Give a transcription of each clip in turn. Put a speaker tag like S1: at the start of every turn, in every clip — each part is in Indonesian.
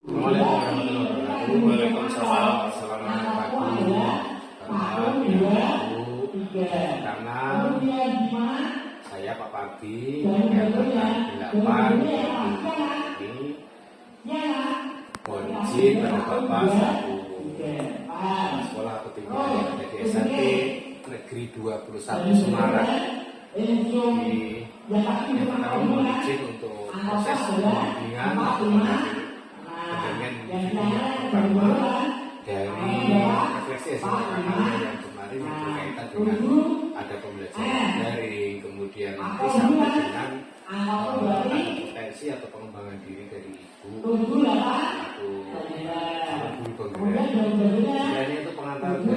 S1: Waalaikumsalam. Selamat pagi. Karena saya Pak Pardi tanggal 8 ini izin pada Bapak satu sekolah ketinggian yang ada di SMP Negeri 21 Semarang. Yang pertama mohon izin untuk proses pembimbingan dengan yang pertama dari refleksi hasil yang kemarin yang berkaitan dengan ada pembelajaran daring, kemudian nanti sampai dengan ada potensi atau pengembangan diri dari ibu atau guru penggerak. Selain itu pengantar dari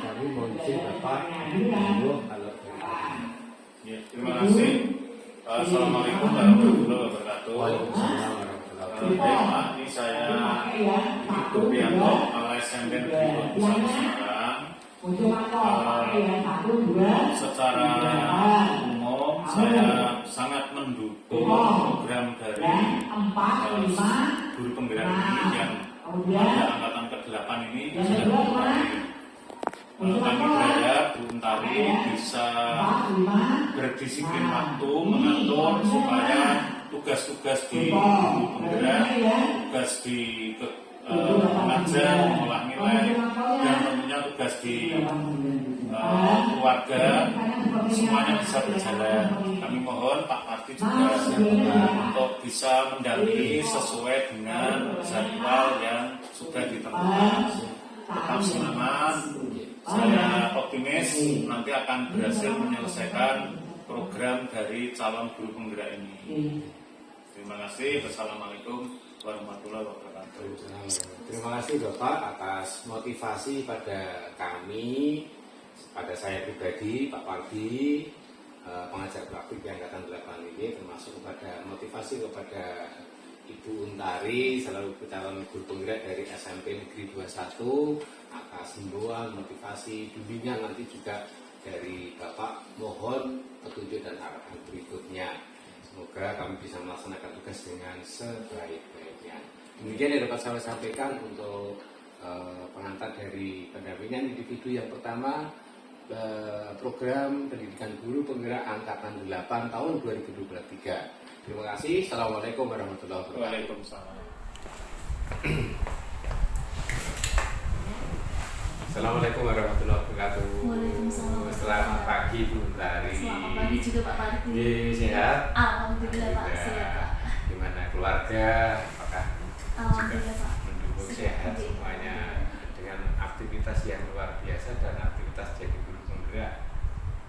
S1: kami mohon izin Bapak Ibu kalau dari
S2: ya, terima kasih. Assalamualaikum warahmatullahi wabarakatuh.
S1: Waalaikumsalam warahmatullahi wabarakatuh.
S2: Pak, ini saya Ibu Bianto, SMP Negeri 21 Semarang. Secara umum saya sangat mendukung program dari guru penggerak ini yang pada angkatan ke-8 ini sudah dimulai. Kami berharap Bu Untari bisa berdisiplin waktu mengatur supaya tugas-tugas di guru penggerak, tugas di mengajar, mengolah nilai, dan tentunya tugas di keluarga semuanya bisa berjalan. Kami mohon Pak Pardi juga untuk bisa mendampingi sesuai dengan jadwal yang sudah ditentukan. Tetap semangat. Saya optimis nanti akan berhasil menyelesaikan program dari calon guru penggerak ini. Terima kasih. Wassalamualaikum warahmatullahi wabarakatuh.
S1: Terima kasih Bapak atas motivasi pada kami, pada saya pribadi, Pak Pardi, pengajar praktik di angkatan 8 ini, termasuk kepada motivasi kepada Ibu Untari selalu calon guru penggerak dari SMP Negeri 21 atas himbauan, motivasi, bimbingan nanti juga dari Bapak mohon petunjuk dan arahan berikutnya. Semoga kami bisa melaksanakan tugas dengan sebaik-baiknya. Demikian yang dapat saya sampaikan untuk pengantar dari pendampingan individu yang pertama, program pendidikan guru penggerak angkatan 8 tahun 2023. Terima kasih. Assalamualaikum warahmatullahi wabarakatuh.
S2: Waalaikumsalam.
S1: Assalamualaikum warahmatullahi wabarakatuh.
S3: Waalaikumsalam.
S1: Selamat pagi Bu Untari.
S3: Selamat pagi juga Pak Pardi.
S1: Sehat?
S3: Alhamdulillah Pak, sehat Pak.
S1: Gimana keluarga? Apakah
S3: Alhamdulillah Pak.
S1: mendukung sehat semuanya dengan aktivitas yang luar biasa dan aktivitas jadi guru penggerak?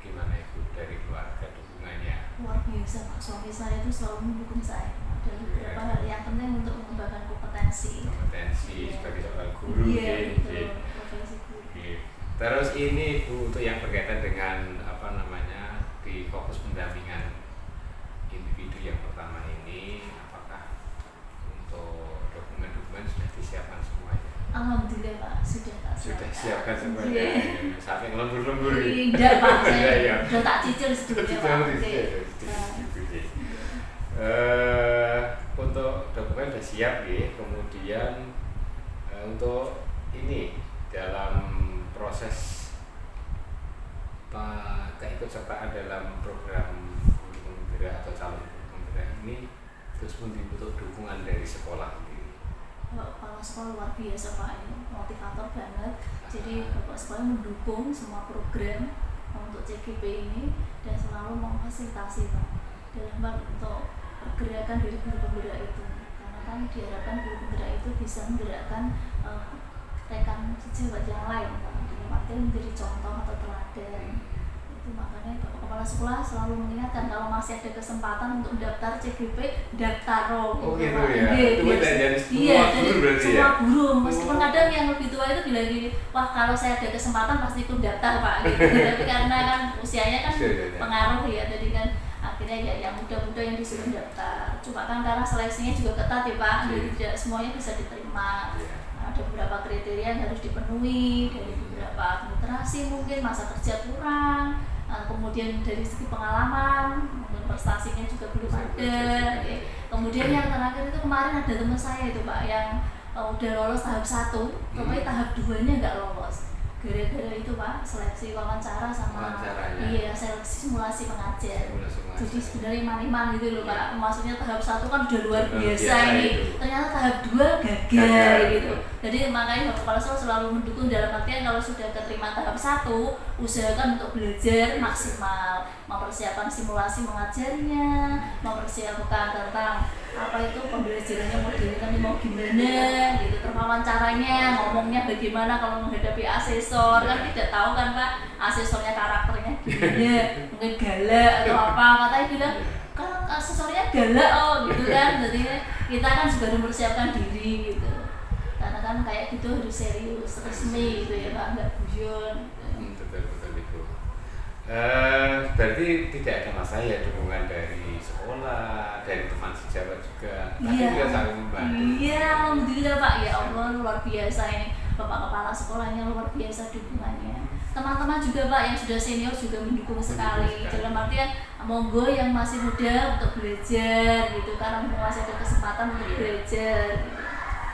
S1: Gimana Ibu dari keluarga dukungannya?
S3: Luar biasa Pak, suami saya itu selalu mendukung saya dan beberapa hal yang penting untuk mengembangkan kompetensi
S1: Sebagai seorang guru.
S3: Iya
S1: Oke.
S3: betul, profesi guru.
S1: Oke. Terus ini Bu, untuk yang berkaitan dengan di fokus pendampingan individu yang pertama ini, apakah untuk dokumen-dokumen sudah disiapkan semuanya?
S3: Alhamdulillah Pak, sudah Pak.
S1: Sudah siapkan semuanya.
S3: Iya.
S1: Sampai ngelembur-lembur.
S3: Tidak Pak,
S1: Iya, iya.
S3: udah tak cicil sebelumnya Pak. Oke.
S1: Untuk dokumen sudah siap ya. Kemudian untuk ini dalam proses keikutsertaan dalam program guru penggerak atau calon guru penggerak ini terus butuh dukungan dari sekolah sendiri.
S3: Kepala sekolah luar biasa Pak, ini motivator banget. Jadi Bapak sekolah mendukung semua program untuk CGP ini dan selalu memfasilitasi Pak dalam hal untuk pergerakan dari guru penggerak itu. Karena kan diharapkan guru penggerak itu bisa menggerakkan rekan sejawat yang lain Pak. Dalam artian menjadi contoh atau teladan. Itu makanya Bapak Kepala Sekolah selalu mengingatkan kalau masih ada kesempatan untuk daftar CGP, daftar
S1: Oh gitu
S3: Pak.
S1: ya. Itu dari semua guru berarti ya.
S3: Semua guru, meskipun kadang yang lebih tua itu bilang gini, wah kalau saya ada kesempatan pasti ikut daftar Pak. Gitu. Tapi karena kan usianya kan pengaruh ya, jadi kan akhirnya ya yang muda-muda yang disuruh daftar. Cuma kan karena seleksinya juga ketat ya Pak, jadi tidak semuanya bisa diterima. Ada beberapa kriteria yang harus dipenuhi dari beberapa literasi, mungkin masa kerja kurang, kemudian dari segi pengalaman, mungkin prestasinya juga belum ada. Kemudian yang terakhir itu kemarin ada teman saya itu Pak yang udah lolos tahap 1, tapi tahap 2-nya nggak lolos. Gara-gara itu Pak, seleksi wawancara sama iya seleksi simulasi mengajar. Jadi sebenarnya iman-iman gitu loh Pak. Maksudnya tahap 1 kan udah luar biasa ini. Ternyata tahap 2 gagal gitu. Jadi makanya Bapak Kepala Sekolah selalu mendukung dalam artian kalau sudah keterima tahap 1, usahakan untuk belajar maksimal, mempersiapkan simulasi mengajarnya, mempersiapkan tentang apa itu pembelajarannya modelnya mau gimana gitu, terus wawancaranya ngomongnya bagaimana kalau menghadapi asesor kan tidak tahu kan Pak asesornya karakternya gimana, mungkin galak atau apa, katanya bilang kan asesornya galak gitu kan. Jadi kita kan juga harus mempersiapkan diri gitu, karena kan kayak gitu harus serius resmi gitu ya Pak, nggak guyon gitu.
S1: Betul itu. Berarti tidak ada masalah ya dukungan dari sekolah, dari teman sejawat juga, tapi juga saling membantu.
S3: Iya, alhamdulillah Pak, ya Allah luar biasa ini Bapak Kepala Sekolahnya luar biasa dukungannya. Teman-teman juga Pak yang sudah senior juga mendukung sekali. Dalam artian monggo yang masih muda untuk belajar gitu, karena masih ada kesempatan untuk belajar.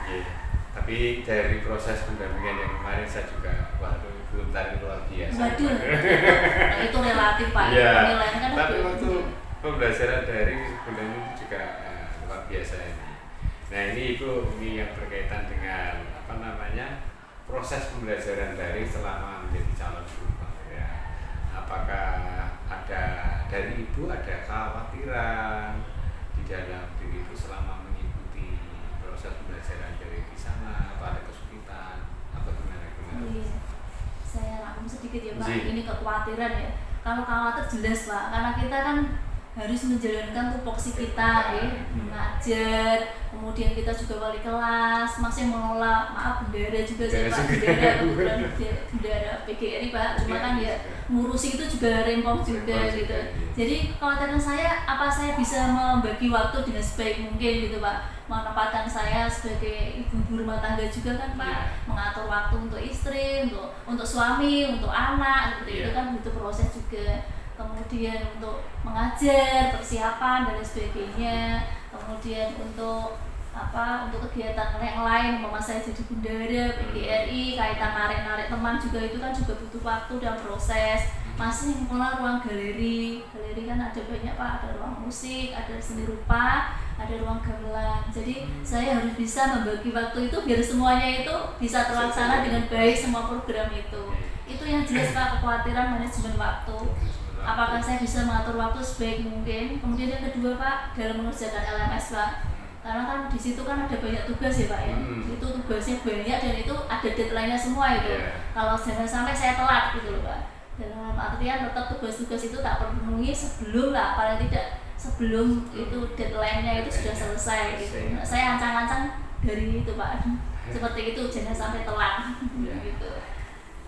S1: Iya. Tapi dari proses pendampingan yang kemarin saya juga waduh belum tadi luar biasa.
S3: Waduh, itu relatif Pak.
S1: Iya.
S3: Penilaian kan
S1: tapi waktu pembelajaran daring sebenarnya itu juga luar biasa ini. Nah ini yang berkaitan dengan apa namanya proses pembelajaran daring selama menjadi calon guru ya. Apakah ada dari ibu ada kekhawatiran di dalam diri itu selama mengikuti proses pembelajaran daring di sana, atau ada kesulitan atau gimana?
S3: Iya. Saya rangkum sedikit ya Pak, ini kekhawatiran ya. Kalau khawatir jelas Pak, karena kita kan harus menjalankan tupoksi kita ya, mengajar, kemudian kita juga wali kelas, masih mengelola, maaf bendera juga sih Pak, bendera PGRI Pak, cuma kan ya ngurusi itu juga rempong juga gitu. Jadi kekhawatiran saya, apa saya bisa membagi waktu dengan sebaik mungkin gitu Pak, menempatkan saya sebagai ibu rumah tangga juga kan Pak, mengatur waktu untuk istri, untuk suami, untuk anak, seperti itu kan butuh proses juga. Kemudian untuk mengajar, persiapan dan sebagainya. Kemudian untuk kegiatan yang lain, umpama saya jadi bendahara PGRI, kaitan narik teman juga itu kan juga butuh waktu dan proses. Masih mengelola ruang galeri kan ada banyak Pak, ada ruang musik, ada seni rupa, ada ruang gamelan. Jadi saya harus bisa membagi waktu itu biar semuanya itu bisa terlaksana dengan baik, semua program itu. Itu yang jelas Pak, kekhawatiran manajemen waktu. Apakah saya bisa mengatur waktu sebaik mungkin? Kemudian yang kedua Pak, dalam mengerjakan LMS Pak, karena kan di situ kan ada banyak tugas ya Pak ya, itu tugasnya banyak dan itu ada deadline-nya semua itu. Kalau jangan sampai saya telat gitu loh Pak. Dalam artian tetap tugas-tugas itu tak penuhi sebelum lah, paling tidak sebelum itu deadline-nya itu sudah selesai gitu. Saya ancang-ancang dari itu Pak, seperti itu jangan sampai telat gitu.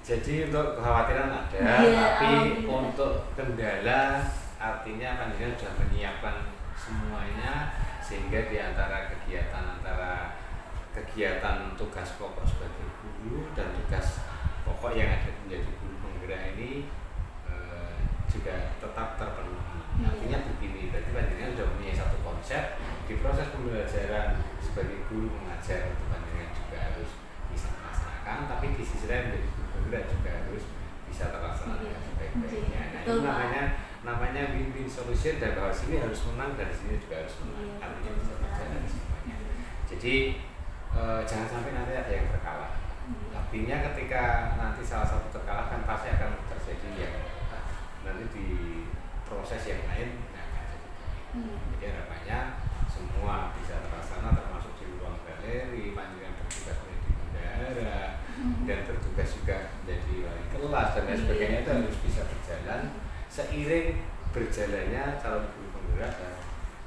S1: Jadi untuk kekhawatiran ada, tapi untuk kendala artinya panjenengan sudah menyiapkan semuanya, sehingga di antara kegiatan tugas pokok sebagai guru dan tugas pokok yang ada menjadi guru penggerak ini juga tetap terpenuhi. Artinya begini, berarti panjenengan sudah punya satu konsep di proses pembelajaran sebagai guru mengajar, itu panjenengan juga harus bisa melaksanakan, tapi di sisi lain menjadi juga harus bisa terlaksana dengan sebaik-baiknya. Nah itu namanya win-win solution, dan bahwa sini harus menang dan sini juga harus menang. Artinya bisa berjalan semuanya. Jadi jangan sampai nanti ada yang terkalah. Artinya ketika nanti salah satu terkalah kan pasti akan terjadi yang nanti di proses yang lain akan jadi. Jadi harapannya semua bisa terlaksana, termasuk di ruang galeri, panjenengan bertugas menjadi bendahara dan bertugas juga menjadi wali kelas dan lain sebagainya, itu harus bisa berjalan seiring berjalannya calon guru penggerak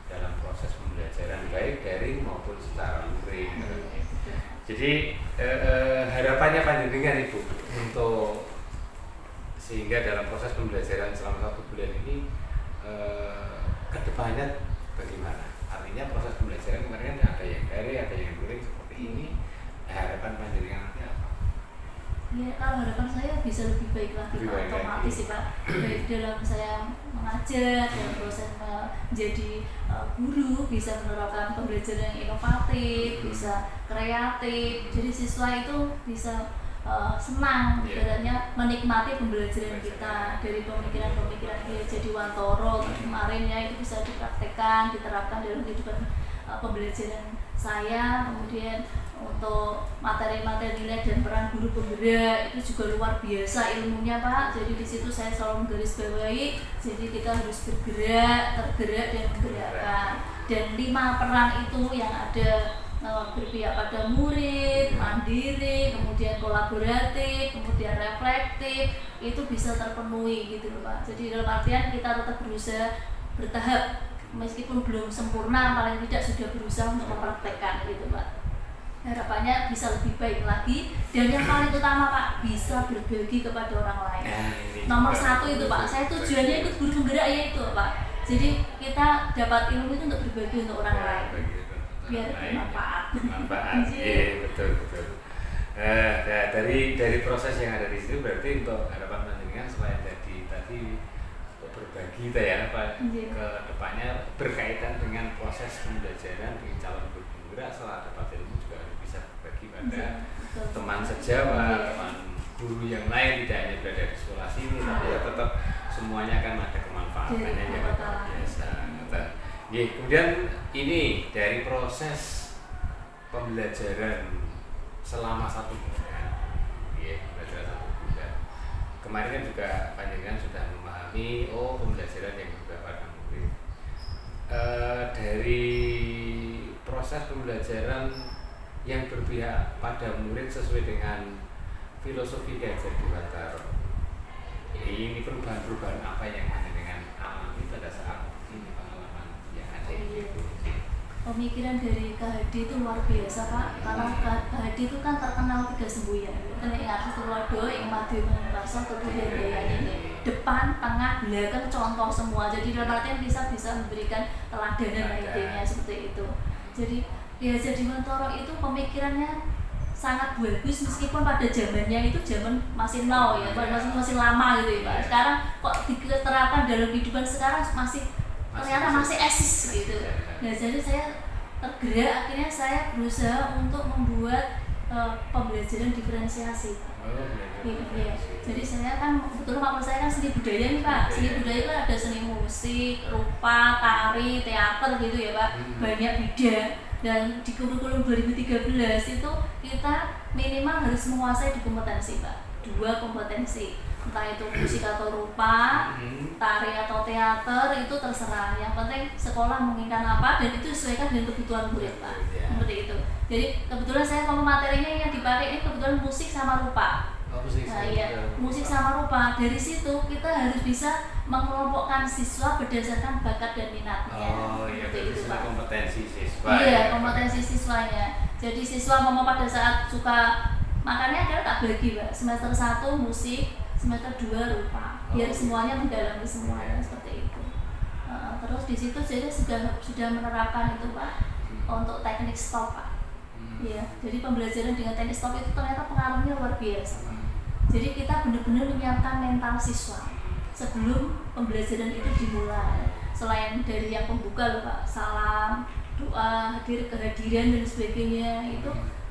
S1: dalam proses pembelajaran baik daring maupun secara luring. Jadi harapannya panjenengan Ibu untuk sehingga dalam proses pembelajaran selama 1 bulan ini kedepannya bagaimana? Artinya proses pembelajaran kemarin ada yang daring, ada yang luring seperti ini. Harapan panjenengan nanti apa?
S3: Ya, kalau harapan saya bisa lebih baik lagi
S1: Lebih
S3: Pak,
S1: baik
S3: otomatis
S1: lagi.
S3: sih Pak, baik dalam saya mengajar, dalam proses menjadi guru, bisa menerapkan pembelajaran yang inovatif, bisa kreatif, jadi siswa itu bisa senang, ibaratnya menikmati pembelajaran kita dari pemikiran-pemikiran dia jadi Wantoro kemarin ya, itu bisa dipraktekkan, diterapkan dalam kehidupan pembelajaran saya. Kemudian untuk materi-materi nilai dan peran guru penggerak itu juga luar biasa ilmunya Pak. Jadi di situ saya selalu menggarisbawahi, jadi kita harus bergerak, tergerak dan menggerakkan. Dan 5 peran itu yang ada, berpihak pada murid, mandiri, kemudian kolaboratif, kemudian reflektif, itu bisa terpenuhi gitu loh Pak. Jadi dalam artian kita tetap berusaha bertahap, meskipun belum sempurna, paling tidak sudah berusaha untuk mempraktekkan gitu Pak. Harapannya bisa lebih baik lagi, dan yang paling utama Pak, bisa berbagi kepada orang lain. Nomor 1 itu Pak, saya tujuannya ikut guru penggerak ya itu Pak. Jadi kita dapat ilmu itu untuk berbagi untuk orang lain, biar bermanfaat.
S1: Iya betul. Nah, dari proses yang ada di situ berarti untuk harapan panjenengan selain tadi untuk berbagi kita ya Pak, ke depannya berkaitan dengan proses pembelajaran di calon guru penggerak, setelah dapat ilmu juga bisa berbagi pada teman sejawat, teman guru yang lain, tidak hanya berada di sekolah sini, tapi ya tetap semuanya akan ada kemanfaatannya yang luar biasa. Kemudian ini dari proses pembelajaran selama 1 bulan, pembelajaran 1 bulan. Kemarin kan juga panjenengan sudah memahami pembelajaran yang juga pada murid. Dari proses pembelajaran yang berpihak pada murid sesuai dengan filosofi Ki Hajar Dewantara, ini perubahan-perubahan apa yang panjenengan alami pada saat ini, pengalaman yang ada ini?
S3: Pemikiran dari KHD itu luar biasa Pak, karena KHD itu kan terkenal 3 semboyan, kan yang artis Tulodo, yang Madu Mengarso, kemudian Daya ini depan, tengah, belakang, contoh semua. Jadi dalam artian bisa memberikan teladanan lah intinya seperti itu. Jadi Ki Hajar Dewantara itu pemikirannya sangat bagus, meskipun pada zamannya itu zaman masih now ya, masih lama gitu ya Pak. Sekarang kok diterapkan dalam kehidupan sekarang ternyata masih eksis gitu. Nah, jadi saya tergerak, akhirnya saya berusaha untuk membuat pembelajaran diferensiasi. Ya. Jadi saya kan kebetulan fakultas saya kan seni budaya nih Pak. Seni budaya itu ada seni musik, rupa, tari, teater gitu ya Pak. Banyak bidang. Dan di kurikulum 2013 itu kita minimal harus menguasai di kompetensi Pak. 2 kompetensi, entah itu musik atau rupa, tari atau teater, itu terserah. Yang penting sekolah menginginkan apa dan itu disesuaikan dengan kebutuhan murid Pak. Seperti itu. Jadi kebetulan saya kalau materinya yang dipakai ini kebetulan musik sama rupa. Musik sama rupa. Dari situ kita harus bisa mengelompokkan siswa berdasarkan bakat dan minatnya.
S1: Itu Pak. Kompetensi siswa.
S3: Iya, kompetensi siswanya. Jadi siswa mau pada saat suka, makanya akhirnya tak bagi Pak. Semester 1 musik, semester 2 rupa. Biar semuanya mendalami semuanya seperti itu. Terus di situ saya sudah menerapkan itu Pak untuk teknik stop Pak. Iya, jadi pembelajaran dengan teknik stop itu ternyata pengaruhnya luar biasa Pak. Jadi kita benar-benar menyiapkan mental siswa sebelum pembelajaran itu dimulai. Selain dari yang pembuka loh Pak, salam, doa, kehadiran dan sebagainya,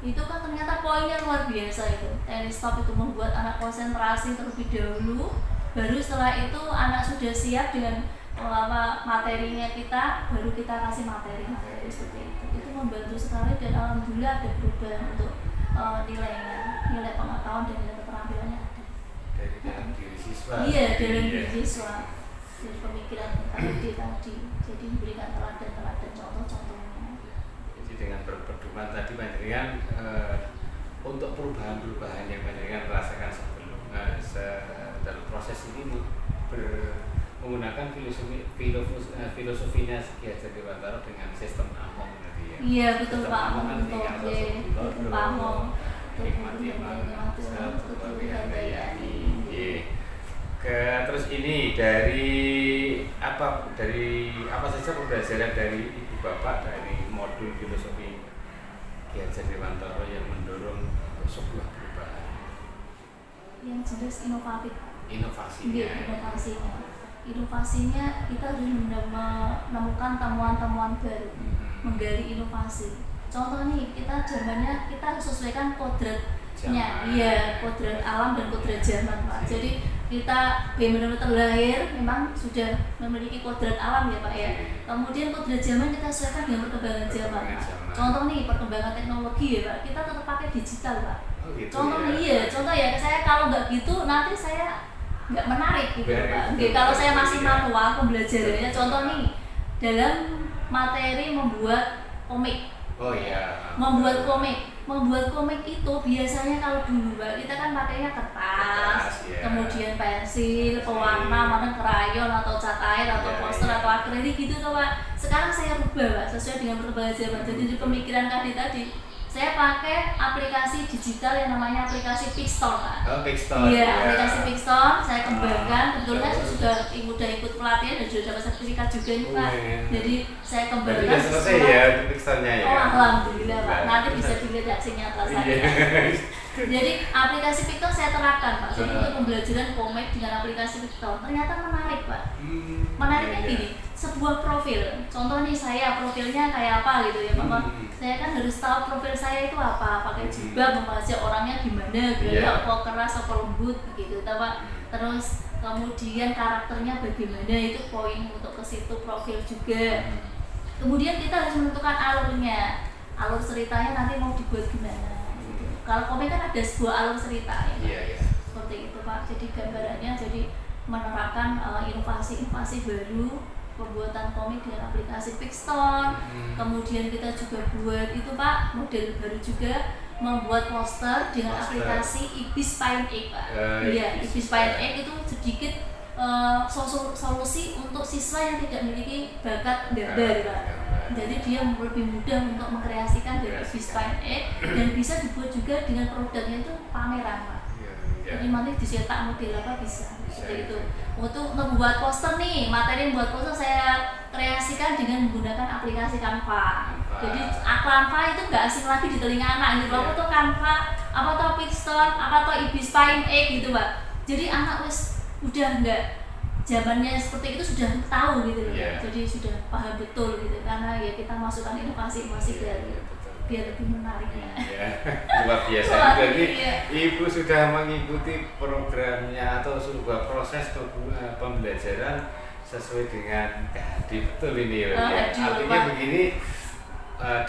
S3: itu kan ternyata poinnya luar biasa itu. Teknik stop itu membuat anak konsentrasi terlebih dahulu, baru setelah itu anak sudah siap dengan materinya kita, baru kita kasih materi seperti itu. Itu membantu sekali dan alhamdulillah ada perubahan untuk nilai pengetahuan dan nilai keterampilannya ada.
S1: Dari dalam diri siswa.
S3: Iya, dalam diri siswa. Dari pemikiran tadi, jadi memberikan teladan contoh-contohnya.
S1: Jadi dengan berpedoman tadi panjenengan untuk perubahan-perubahan yang panjenengan rasakan sebelum dalam proses ini menggunakan filosofinya Ki Hajar Dewantara dengan sistem Among tadi ya.
S3: Iya betul Pak Among,
S1: Terus ini dari apa saja pembelajaran dari Ibu Bapak dari modul filosofi Ki Hajar Dewantara yang mendorong sebuah perubahan?
S3: yang jelas inovatif.
S1: Inovasinya.
S3: Inovasinya kita harus menemukan temuan-temuan baru, menggali inovasi. Contoh nih, kita zamannya kita harus sesuaikan kodratnya, iya, kodrat alam dan kodrat zaman, Pak. Jadi kita benar-benar terlahir memang sudah memiliki kodrat alam ya, Pak ya. Kemudian kodrat zaman kita sesuaikan dengan perkembangan zaman, Pak. Contoh nih, perkembangan teknologi ya, Pak. Kita tetap pakai digital, Pak.
S1: Oh, gitu,
S3: contoh
S1: ya.
S3: Iya, contoh ya, saya kalau nggak gitu nanti saya nggak menarik gitu, Pak. Kalau saya masih manual pembelajarannya, contoh nih dalam materi membuat komik.
S1: Oh iya.
S3: Membuat komik itu biasanya kalau dulu, Pak, kita kan pakainya kertas,
S1: ya.
S3: kemudian pensil, pewarna, mana krayon atau cat air atau poster atau akrilik gitu tuh, Pak. Sekarang saya rubah, Pak, sesuai dengan perkembangan zaman. Jadi di pemikiran tadi saya pakai aplikasi digital yang namanya aplikasi Pixton, Pak.
S1: Oh, Pixton.
S3: Iya, aplikasi Pixton saya kembangkan. Kebetulan saya sudah ikut pelatihan dan sudah dapat sertifikat juga nih, Pak. Jadi saya kembangkan.
S1: Sudah selesai ya Pixtonnya ya.
S3: Oh, alhamdulillah, Pak. Nanti bisa dilihat reaksi nyata saya. Jadi aplikasi Pixton saya terapkan, Pak. Jadi untuk pembelajaran komik dengan aplikasi Pixton ternyata menarik, Pak. Menariknya gini, sebuah profil. Contoh nih saya profilnya kayak apa gitu ya, Pak. Saya kan harus tahu profil saya itu apa, pakai jilbab, mengajak orangnya gimana, gaya apa keras apa lembut gitu, Pak. Terus kemudian karakternya bagaimana, itu poin untuk ke situ profil juga. Kemudian kita harus menentukan alurnya, alur ceritanya nanti mau dibuat gimana. Gitu. Kalau komik kan ada sebuah alur cerita ya, seperti itu, Pak. Jadi gambarannya jadi menerapkan inovasi-inovasi baru. Pembuatan komik dengan aplikasi Pixton, kemudian kita juga buat itu, Pak, model baru juga membuat poster dengan aplikasi Ibis Paint X, Pak. Iya, Ibis Paint X itu sedikit solusi untuk siswa yang tidak memiliki bakat gambar, Pak. Jadi dia lebih mudah untuk mengkreasikan dari Ibis Paint X dan bisa dibuat juga dengan produknya itu pameran, Pak. Jadi nanti dicetak model apa bisa seperti itu. Untuk membuat poster nih, materi membuat poster saya kreasikan dengan menggunakan aplikasi Canva. Jadi Canva itu nggak asing lagi di telinga anak gitu. Apa tuh Canva, apa tuh Pixton, apa tuh Ibis Paint X gitu, Pak. Jadi anak udah nggak zamannya seperti itu, sudah tahu gitu loh. Jadi sudah paham betul gitu, karena ya kita masukkan inovasi-inovasi baru. Biar lebih menarik ya.
S1: Luar biasa. Jadi Ibu sudah mengikuti programnya atau sebuah proses pembelajaran sesuai dengan kehadir, betul ini ya. Artinya begini,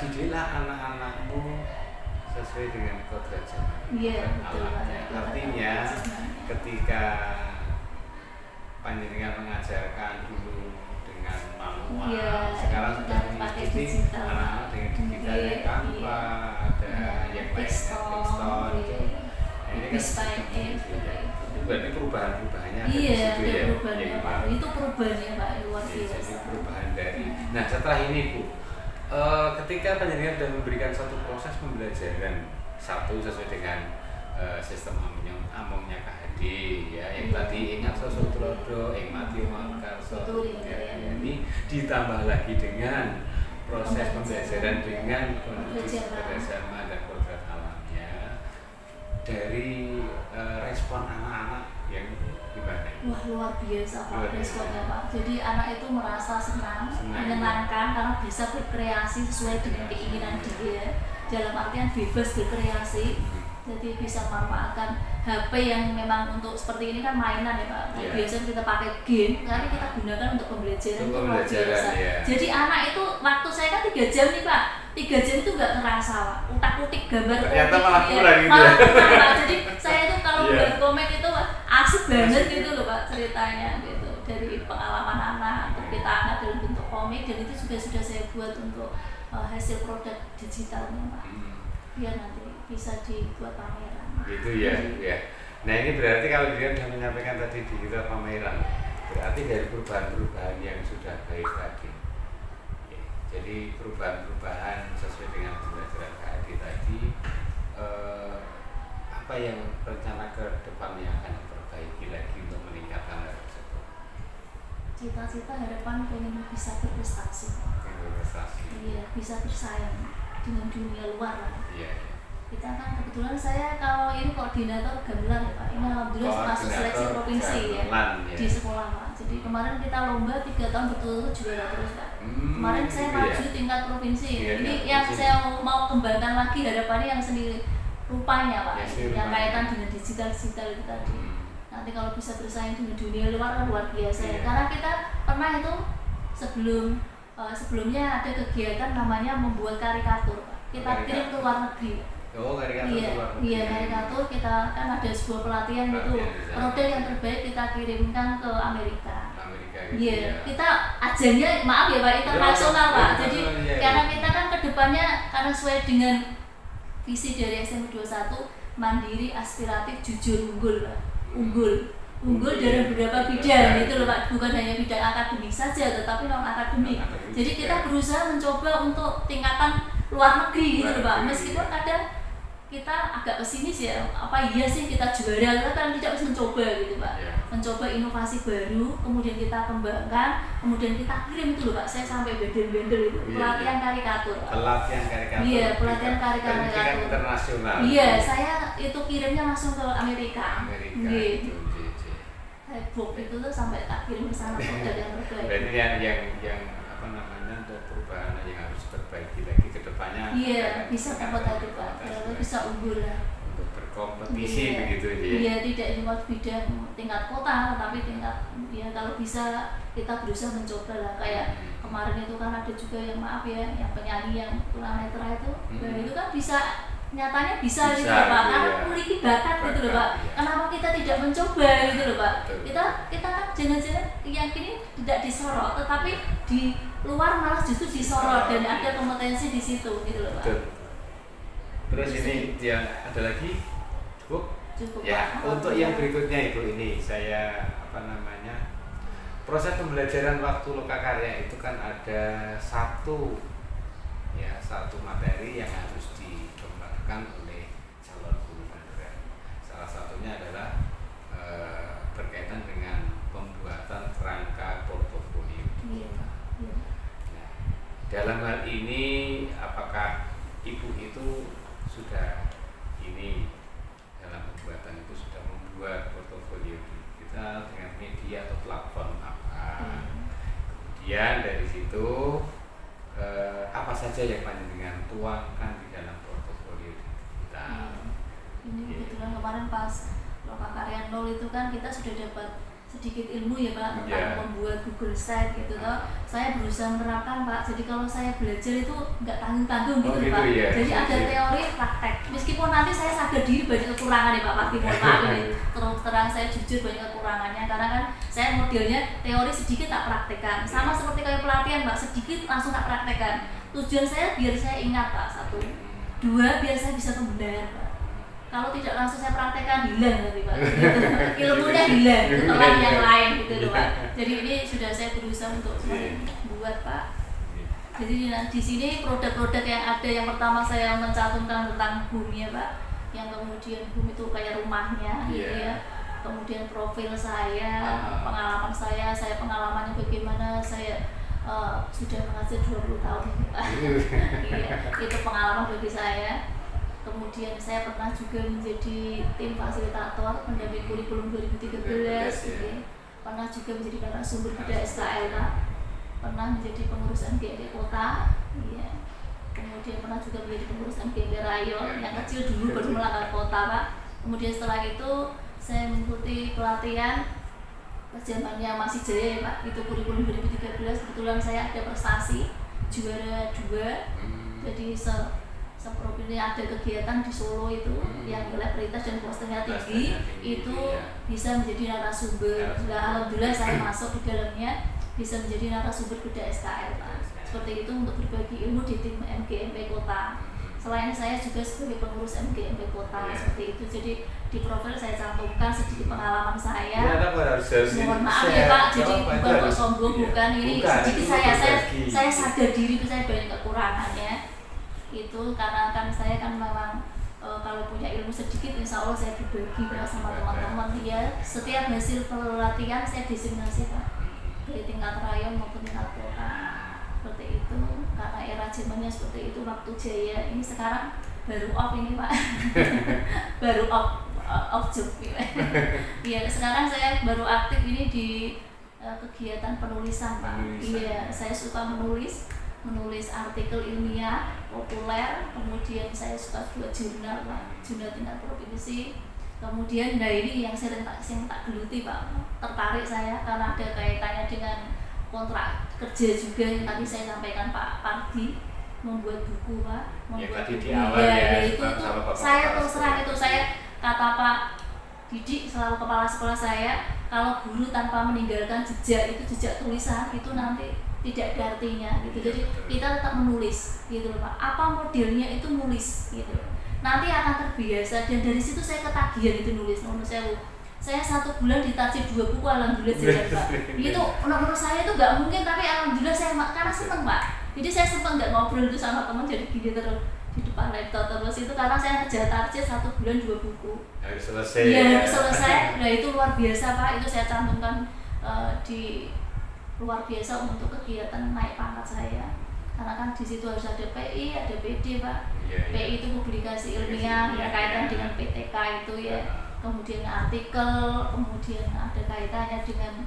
S1: didiklah anak-anakmu sesuai dengan kodrat zaman.
S3: Iya, betul.
S1: Artinya ketika panjenengan mengajarkan dulu dengan manual, sekarang sudah mengikuti anak-anak dengan digitalnya Canva, ada yang lainnya Pixton, ini kan itu berarti perubahannya ada di situ ya.
S3: Itu perubahannya, Pak, luar biasa.
S1: Jadi perubahan dari. Nah setelah ini, Bu, ketika panjenengan sudah memberikan satu proses pembelajaran satu sesuai dengan sistem amongnya KHD ya, yang tadi ingat Sosotrodo, Mati Makarso, ini ditambah lagi dengan proses pembelajaran dengan kondisi kerjasama dan kodrat alamnya. Dari respon anak-anak yang gimana?
S3: Wah, luar biasa, Pak, responnya, Pak. Jadi anak itu merasa senang, menyenangkan karena bisa berkreasi sesuai dengan keinginan dia. Dalam artian bebas berkreasi. Jadi bisa memanfaatkan HP yang memang untuk seperti ini kan mainan ya, Pak. Biasanya kita pakai game, sekarang kita gunakan untuk pembelajaran itu luar biasa. Jadi anak itu waktu saya kan 3 jam nih, Pak. 3 jam itu nggak terasa, Pak. Utak-utik gambar
S1: ternyata
S3: komik,
S1: malah kurang gitu.
S3: Malah kurang, Pak. Jadi saya itu kalau buat komik itu asik banget gitu loh, Pak, ceritanya gitu. Dari pengalaman anak, kita angkat dalam bentuk komik, dan itu juga sudah saya buat untuk hasil produk digitalnya, Pak. Biar nanti bisa dibuat pameran.
S1: Gitu ya. Nah ini berarti kalau dia sudah menyampaikan tadi di kita pameran, berarti dari perubahan-perubahan yang sudah baik tadi. Jadi perubahan-perubahan sesuai dengan pembelajaran KHD tadi, apa yang rencana ke depannya akan diperbaiki lagi untuk meningkatkan hal tersebut?
S3: Cita-cita harapan pengen bisa berprestasi.
S1: Berprestasi.
S3: Iya, bisa bersaing dengan dunia luar lah.
S1: Iya.
S3: Kita kan kebetulan saya kalau ini koordinator gamelan ya Pak. Ini alhamdulillah masuk seleksi provinsi ya di sekolah Pak. Jadi kemarin kita lomba 3 tahun berturut-turut juara terus Pak. Kemarin saya maju tingkat provinsi. Ini yang saya mau kembangkan lagi harapannya yang sendiri rupanya Pak, yang kaitan dengan digital itu tadi. Nanti kalau bisa bersaing dengan dunia luar kan luar biasa ya. Karena kita pernah itu sebelumnya ada kegiatan namanya membuat karikatur Pak. Kita kirim ke luar negeri.
S1: Oh, karikatur keluar negeri.
S3: Iya, karikatur kita kan ada sebuah pelatihan itu. Model yang terbaik kita kirimkan ke Amerika. Iya, kita ajangnya maaf ya Pak, internasional Pak. Jadi karena kita kan kedepannya karena sesuai dengan visi dari SMP 21 mandiri, aspiratif, jujur, unggul Pak. Unggul dalam beberapa bidang gitu loh Pak, bukan hanya bidang akademik saja tetapi non akademik. Jadi kita berusaha mencoba untuk tingkatan luar negeri gitu loh Pak. Meskipun kadang kita agak pesimis ya, apa iya sih kita juara, kita kan tidak harus mencoba gitu Pak. Mencoba inovasi baru, kemudian kita kembangkan, kemudian kita kirim itu loh Pak. Saya sampai bendel-bendel itu pelatihan karikatur.
S1: Pelatihan karikatur.
S3: Iya, pelatihan karikatur
S1: internasional.
S3: Iya, saya itu kirimnya langsung ke Amerika. Gitu. Book itu tuh sampai tak kirim ke sana model yang terbaik.
S1: Berarti yang apa namanya untuk perubahan yang harus diperbaiki lagi ke depannya.
S3: Iya, bisa kompetitif Pak. Kalau bisa unggul lah.
S1: Untuk berkompetisi begitu ya.
S3: Iya, tidak cuma bidang tingkat kota, tapi tingkat ya kalau bisa kita berusaha mencoba lah. Kayak kemarin itu kan ada juga yang maaf ya, yang penyanyi yang tunanetra itu, itu kan bisa nyatanya bisa gitu loh Pak, karena memiliki bakat gitu loh Pak. Kenapa kita tidak mencoba gitu loh Pak? Kita kan jangan-jangan yang kini tidak disorot, tetapi di luar malah justru disorot dan ada kompetensi di situ gitu loh Pak.
S1: Terus ini yang ada lagi, Bu?
S3: Cukup
S1: Ya,
S3: Pak.
S1: untuk yang berikutnya ini saya apa namanya proses pembelajaran waktu lokakarya itu kan ada satu materi yang harus oleh calon guru magang. Salah satunya adalah berkaitan dengan pembuatan kerangka portofolio. Nah, dalam hal ini apakah Ibu itu sudah dalam pembuatan itu sudah membuat portofolio kita dengan media atau platform apa? Kemudian dari situ apa saja yang panjenengan tuangkan di dalam portofolio kita?
S3: Ini kebetulan kemarin pas Lokakarya 0 itu kan kita sudah dapat sedikit ilmu ya Pak tentang membuat Google Site gitu toh. Saya berusaha menerapkan Pak. Jadi kalau saya belajar itu nggak tanggung-tanggung gitu Pak. Jadi ada teori praktek. Meskipun nanti saya sadar diri banyak kekurangan ya Pak Pasti, mohon maaf ini terus terang saya jujur banyak kekurangannya karena kan saya modelnya teori sedikit tak praktekkan. Sama seperti kayak pelatihan Pak, sedikit langsung tak praktekkan. Tujuan saya biar saya ingat Pak, 1, 2 biar saya bisa pembenahan Pak. Kalau tidak langsung saya praktekkan hilang nanti Pak, gitu. Ilmunya hilang, telan yang lain gitu loh Pak. Jadi ini sudah saya berusaha untuk membuat Pak. Jadi di sini produk-produk yang ada, yang pertama saya mencantumkan tentang bumi ya Pak, yang kemudian bumi itu kayak rumahnya gitu ya. Kemudian profil saya, pengalaman saya pengalamannya bagaimana, saya sudah mengajar 20 tahun Pak. Iya, itu pengalaman bagi saya. Kemudian saya pernah juga menjadi tim fasilitator pendamping kurikulum 2013 gitu. Pernah juga menjadi narasumber di SKL Pak. Pernah menjadi pengurus MGMP Kota, iya. Kemudian pernah juga menjadi pengurus MGMP Rayon yang kecil dulu baru melanggar kota Pak. Kemudian setelah itu saya mengikuti pelatihan zamannya masih jaya ya Pak, itu kurikulum 2013. Kebetulan saya ada prestasi juara 2. Jadi seprovinsi ada kegiatan di Solo itu yang nilai prioritas dan postingnya tinggi, itu bisa menjadi narasumber. Nah, alhamdulillah saya masuk di dalamnya, bisa menjadi narasumber Kuda SKL Pak. Seperti itu untuk berbagi ilmu di tim MGMP Kota. Selain saya juga sebagai pengurus MGMP Kota seperti itu. Jadi di profil saya cantumkan sedikit pengalaman saya. Mohon maaf ya Pak, jadi bukan kok sombong, bukan ini sedikit saya sadar diri saya banyak kekurangannya. Itu karena kan saya kan memang kalau punya ilmu sedikit insya Allah saya berbagi sama teman-teman ya. Setiap hasil pelatihan saya diseminasi Pak, dari tingkat rayon maupun tingkat kota seperti itu. Karena era zamannya seperti itu waktu jaya, ini sekarang baru off ini Pak. Baru off job. Iya, sekarang saya baru aktif ini di kegiatan penulisan Pak. Iya, saya suka menulis artikel ilmiah populer, kemudian saya suka buat jurnal Pak, jurnal tingkat provinsi. Kemudian ini yang sering tak geluti Pak, tertarik saya karena ada kaitannya dengan kontrak kerja juga yang tadi saya sampaikan Pak Pardi, membuat buku Pak, membuat
S1: tadi
S3: buku.
S1: di awal ya,
S3: itu saya terus terang itu saya kata Pak Didik selalu kepala sekolah saya, kalau guru tanpa meninggalkan jejak itu jejak tulisan itu nanti tidak ada artinya gitu. Jadi kita tetap menulis gitu loh Pak. Apa modelnya itu nulis gitu. Nanti akan terbiasa dan dari situ saya ketagihan itu nulis. Saya 1 bulan ditaksir 2 buku alhamdulillah jalan Pak. Itu menurut saya itu nggak mungkin, tapi alhamdulillah saya karena seneng Pak. Jadi saya sempat nggak ngobrol itu sama teman, jadi gini terus di depan laptop terus itu karena saya kerja target 1 bulan 2 buku.
S1: Harus selesai.
S3: Iya harus selesai. Nah itu luar biasa Pak. Itu saya cantumkan di luar biasa untuk kegiatan naik pangkat saya. Karena kan di situ harus ada PI, ada PD Pak. PI itu publikasi ilmiah yang kaitan dengan PTK itu ya. Kemudian artikel, kemudian ada kaitannya dengan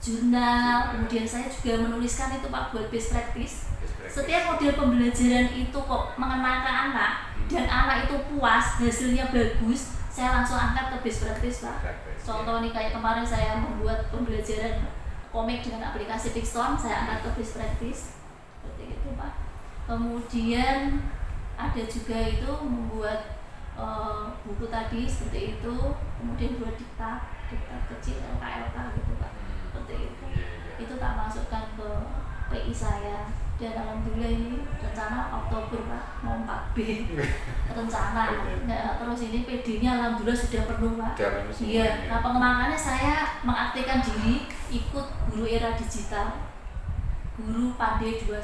S3: jurnal, kemudian saya juga menuliskan itu Pak buat best practice. Setiap model pembelajaran itu kok mengenai ke anak dan anak itu puas, hasilnya bagus, saya langsung angkat ke best practice Pak. Contoh nih kayak kemarin saya membuat pembelajaran komik dengan aplikasi Pixton, saya angkat ke best practice. Seperti itu Pak. Kemudian ada juga itu membuat buku tadi seperti itu, kemudian buat diktat kecil LKLK gitu Pak, seperti itu tak masukkan ke PI saya dan alhamdulillah ini rencana Oktober Pak mau 4B rencana. Nah, terus ini PD-nya alhamdulillah sudah penuh Pak. Iya, nah pengembangannya saya mengaktifkan diri ikut guru era digital, guru Pandai 21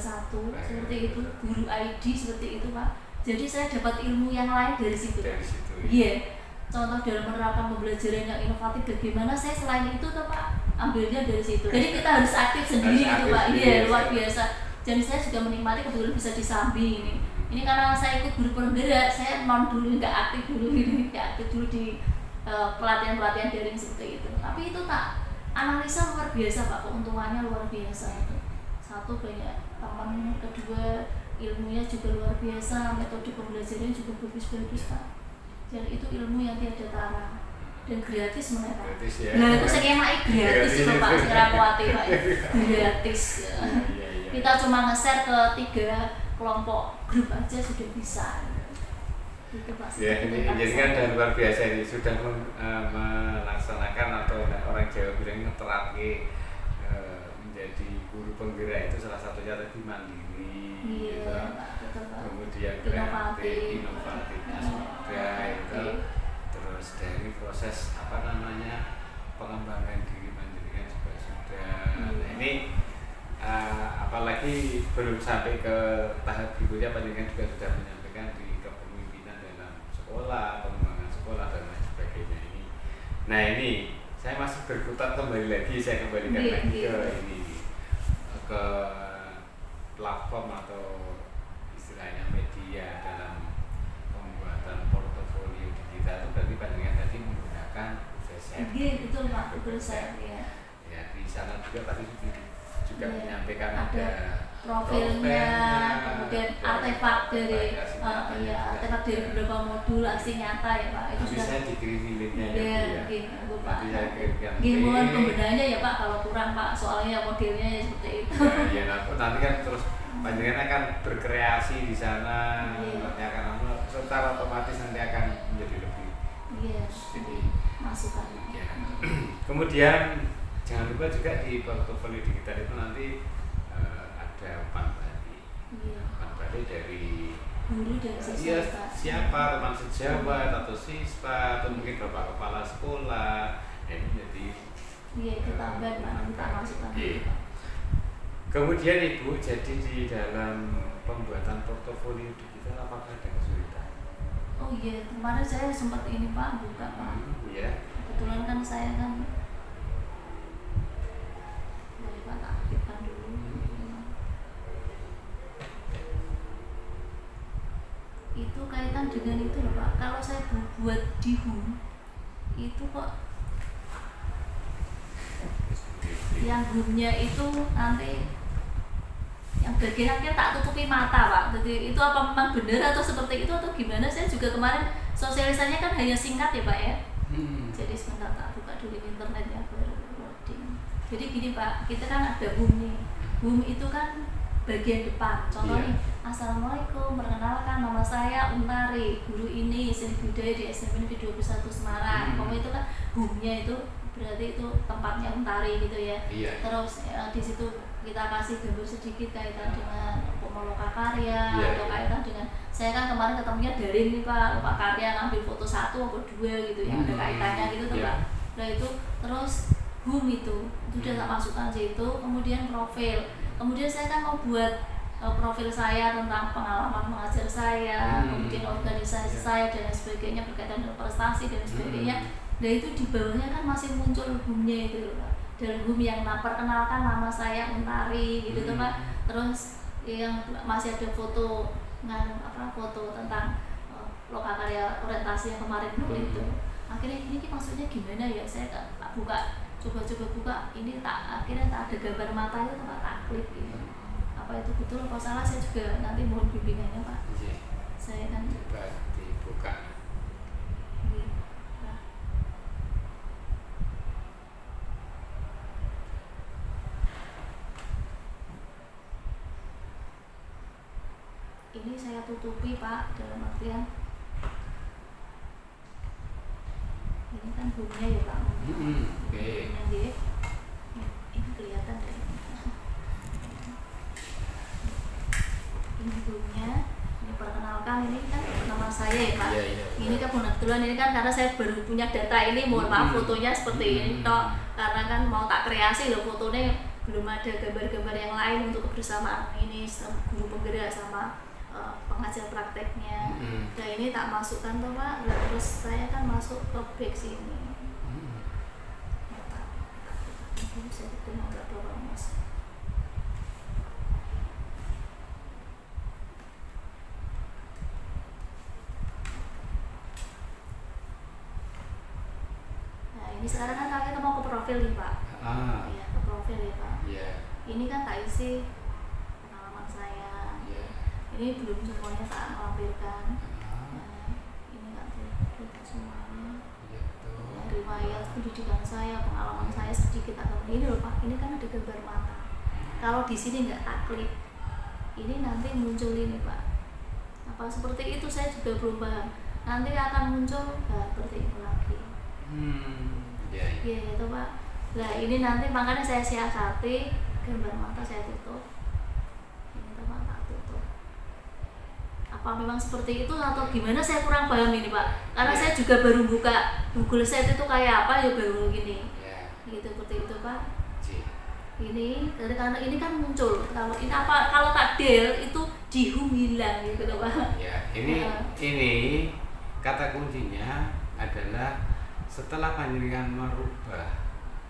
S3: seperti itu, guru ID seperti itu Pak. Jadi saya dapat ilmu yang lain dari situ. Iya. Contoh dalam menerapkan pembelajaran yang inovatif bagaimana saya selain itu tuh Pak ambilnya dari situ. Jadi kita harus aktif sendiri gitu Pak. Iya, luar biasa. Dan saya juga menikmati kebetulan bisa disambi ini. Ini karena saya ikut guru penggerak, saya non dulu nggak aktif dulu ini, nggak aktif dulu di pelatihan daring seperti itu. Tapi itu tak analisa luar biasa Pak, keuntungannya luar biasa. Satu banyak teman, kedua ilmunya juga luar biasa, metode pembelajarannya juga bagus-bagus Pak. Dan itu ilmu yang tiada tara dan gratis mereka. Nah itu skema gratis itu Pak, secara kuatir Pak, gratis. Kita cuma nge-share ke 3 kelompok grup aja sudah bisa. Itu Pak.
S1: Ya ini jadi kan dan luar biasa ini sudah melaksanakan atau orang Jawa bilang ngeterapke menjadi guru penggerak itu salah satunya tadi mandiri.
S3: Iya,
S1: gitu.
S3: betul Pak.
S1: Kemudian kreatif, inovatif juga itu. Terus dari proses pengembangan diri mandiri kan juga sudah. Nah ini apalagi belum sampai ke tahap berikutnya, pendidikan juga sudah menyampaikan di kepemimpinan dalam sekolah, pengembangan sekolah dan lain sebagainya ini. Nah ini saya masih berputar kembali lagi, saya kembalikan lagi ke ini, ke platform atau istilahnya media dalam pembuatan portofolio digital itu berarti bandingan tadi menggunakan Uveset.
S3: Iya betul Pak, betul saya
S1: ya di sana juga tadi juga menyampaikan
S3: ada profilnya, kemudian artefak dari artefak dari beberapa modul aksi nyata ya Pak. Itu
S1: sudah saya dikirim linknya
S3: ya. Iya, Pak. Mohon pembenahannya ya Pak kalau kurang Pak, soalnya modelnya ya seperti itu.
S1: Ya nanti kan terus panjenengan akan berkreasi di sana, nanti akan secara otomatis nanti akan menjadi lebih.
S3: Iya. Jadi masukan.
S1: Ya. Kemudian jangan lupa juga di portofolio digital itu nanti ada panbali.
S3: Iya.
S1: Panbali dari
S3: guru dan siswa.
S1: Siapa teman sejawat atau siswa atau mungkin bapak kepala sekolah. Ini jadi.
S3: Iya itu tambahan Pak, kita masukkan.
S1: Kemudian Ibu, jadi di dalam pembuatan portofolio digital apakah ada kesulitan?
S3: Oh iya, kemarin saya sempat ini Pak buka Pak.
S1: Iya.
S3: Kebetulan kan saya kan Pak tak aktifkan dulu. itu kaitan dengan itu loh Pak. Kalau saya buat di home itu kok yang home-nya itu nanti yang bagian akhir tak tutupi mata Pak. Jadi itu apa memang benar atau seperti itu atau gimana? Saya juga kemarin sosialisasinya kan hanya singkat ya Pak ya. Jadi sebentar tak buka dulu internetnya baru loading. Jadi gini Pak, kita kan ada home nih. Home itu kan bagian depan. Contohnya, Assalamualaikum, perkenalkan nama saya Untari, guru ini seni budaya di SMP Negeri 21 Semarang. Pokoknya itu kan home-nya itu berarti itu tempatnya Untari gitu ya. Terus di situ kita kasih gambar sedikit kaitan dengan Loka Karya atau kaitan dengan saya kan kemarin ketemunya daring nih Pak, Loka Karya ngambil foto 1 atau 2 gitu yang ada kaitannya gitu tuh Pak. Nah itu terus home itu udah tak masukkan situ, kemudian profil. Kemudian saya kan mau buat profil saya tentang pengalaman mengajar saya, kemudian organisasi saya dan lain sebagainya berkaitan dengan prestasi dan sebagainya. Nah itu di bawahnya kan masih muncul home-nya itu loh Pak. Dan home yang perkenalkan nama saya Untari gitu tuh Pak. Terus yang masih ada foto foto tentang Loka Karya orientasi yang kemarin itu. Akhirnya ini maksudnya gimana ya? Saya tak buka, coba-coba buka, ini akhirnya tak ada gambar mata itu tak klik gitu. Apa itu betul apa salah, saya juga nanti mohon bimbingannya Pak. Saya kan
S1: coba dibuka.
S3: Ini saya tutupi Pak, dalam artian ini kan home-nya ya Pak. Ini kelihatan deh. Ini home-nya, ini perkenalkan, ini kan nama saya ya Pak. Ini kan kebetulan ini kan karena saya baru punya data ini, mohon maaf fotonya seperti ini toh, karena kan mau tak kreasi loh fotonya, belum ada gambar-gambar yang lain untuk kebersamaan ini guru penggerak sama pengajar prakteknya. Nah ini tak masukkan tuh Pak. Nah, terus saya kan masuk ke back sini. Saya ketemu nggak dorong Mas. Nah ini sekarang kan kalian mau ke profil nih Pak. Iya ke profil ya Pak. Ini kan tak isi pengalaman saya. Ini belum semuanya tak lampirkan. Ini nggak terlihat semuanya. Riwayat pendidikan saya, pengalaman saya sedikit agak ini loh Pak. Ini kan ada gambar mata. Kalau di sini nggak tak klik, ini nanti muncul ini Pak. Apa seperti itu saya juga belum paham. Nanti akan muncul seperti itu lagi. Iya itu Pak. Nah ini nanti makanya saya siasati gambar mata saya tutup. Apa memang seperti itu atau gimana, saya kurang paham ini Pak, karena saya juga baru buka Google Set itu kayak apa ya baru gini gitu seperti itu Pak. Ini karena ini kan muncul, kalau ini apa kalau tak del itu di home hilang gitu loh Pak.
S1: Ini kata kuncinya adalah setelah panjenengan merubah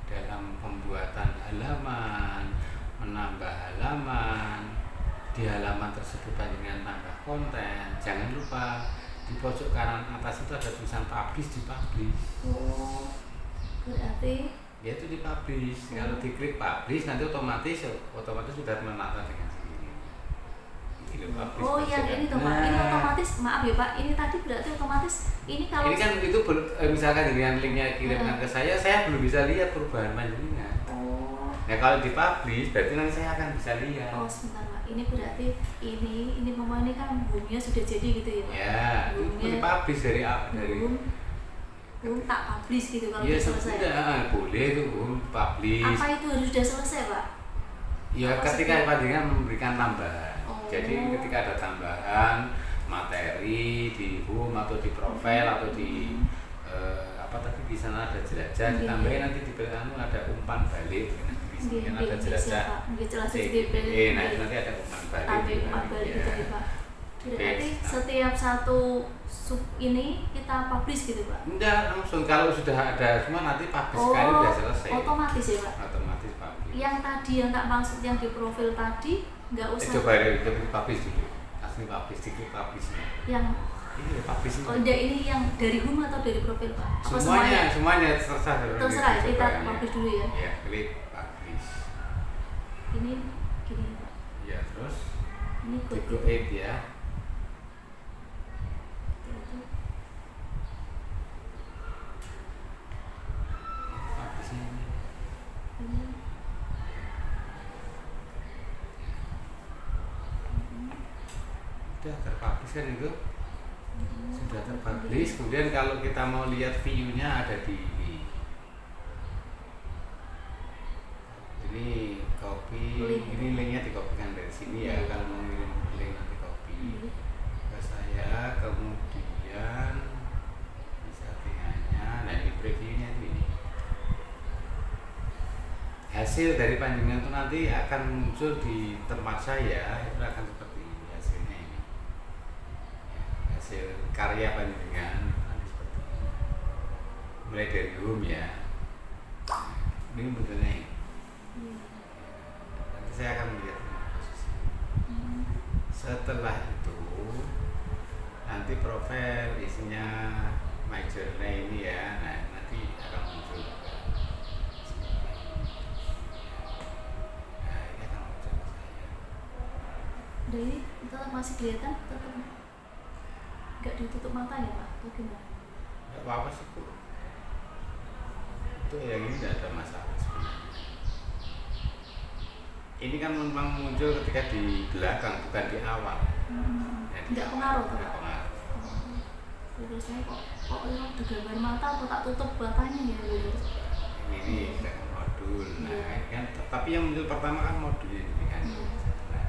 S1: dalam pembuatan halaman, menambah halaman, di halaman tersebut panjenengan tambah konten, jangan lupa di pojok kanan atas itu ada tulisan publish, di-publish.
S3: Berarti
S1: ya itu di-publish. Kalau diklik publish nanti otomatis sudah menata dengan sendiri.
S3: Yang ini tuh Pak, ini otomatis, maaf ya Pak, ini tadi berarti otomatis ini kalau
S1: ini kan itu misalkan dengan linknya kirimkan ke saya belum bisa lihat perubahan panjenengan. Nah kalau di-publish berarti nanti saya akan bisa lihat.
S3: Sebentar Pak, ini berarti ini memang ini kan home-nya sudah jadi gitu ya Pak?
S1: Ya, itu di-publish dari
S3: tak publish gitu kalau
S1: ya,
S3: selesai?
S1: Sudah, boleh itu publish.
S3: Apa itu harus sudah selesai Pak?
S1: Ya ketika panjenengan memberikan tambahan. Jadi ketika ada tambahan materi di home atau di profil atau di di sana ada jelajah, ditambahin nanti di belakang ada umpan balik. Ada jelajah nah itu nanti ada umpan balik
S3: gitu ya Pak. Berarti setiap satu sub ini kita publish gitu Pak?
S1: Enggak, langsung kalau sudah ada semua nanti publish sekali sudah selesai.
S3: Otomatis ya Pak?
S1: Otomatis publish.
S3: Yang tadi yang tak maksud yang di profil tadi nggak usah.
S1: Coba publish dulu, asli publish, diklik publishnya.
S3: Yang
S1: Ini publish ini.
S3: Oh enggak, ini yang dari home atau dari profil Pak? Apa
S1: Semuanya terserah.
S3: Terserah, kita publish dulu ya.
S1: Ya, klik publish.
S3: Ini gini Pak.
S1: Ya, terus
S3: Ini
S1: di
S3: code.
S1: Go Aid ya. Publish ini.
S3: Ini.
S1: Sudah terpublish kan itu? Sudah terpublish. Kemudian kalau kita mau lihat view-nya ada di ini copy, ini linknya dikopikan dari sini ya. Kalau mau ngirim link nanti copy ke saya, kemudian di settingannya, nah ini previewnya ini. Hasil dari panjenengan itu nanti akan muncul di tempat saya, itu akan seperti ini hasilnya ini. Hasil karya panjenengan nanti seperti ini. Mulai dari home ya. Ini bentuknya ini. Nanti saya akan melihat posisi. Setelah itu nanti profil isinya my journey ini ya. Nah nanti akan muncul juga. Nah ini akan muncul ke saya.
S3: Dari tetap masih kelihatan, tetap nggak ditutup matanya Pak, atau gimana?
S1: Gak apa-apa sih Bu. Itu yang ini tidak ada masalah sebenarnya. Ini kan memang muncul ketika di belakang, bukan di awal. Ya, di
S3: Nggak
S1: awal,
S3: pengaruh tuh
S1: nggak
S3: Pak?
S1: pengaruh.
S3: Terus saya kok ini ada gambar mata atau tak tutup matanya ya gitu.
S1: Ini dengan modul. Nah, ini kan tapi yang muncul pertama kan modul ini kan. Nah,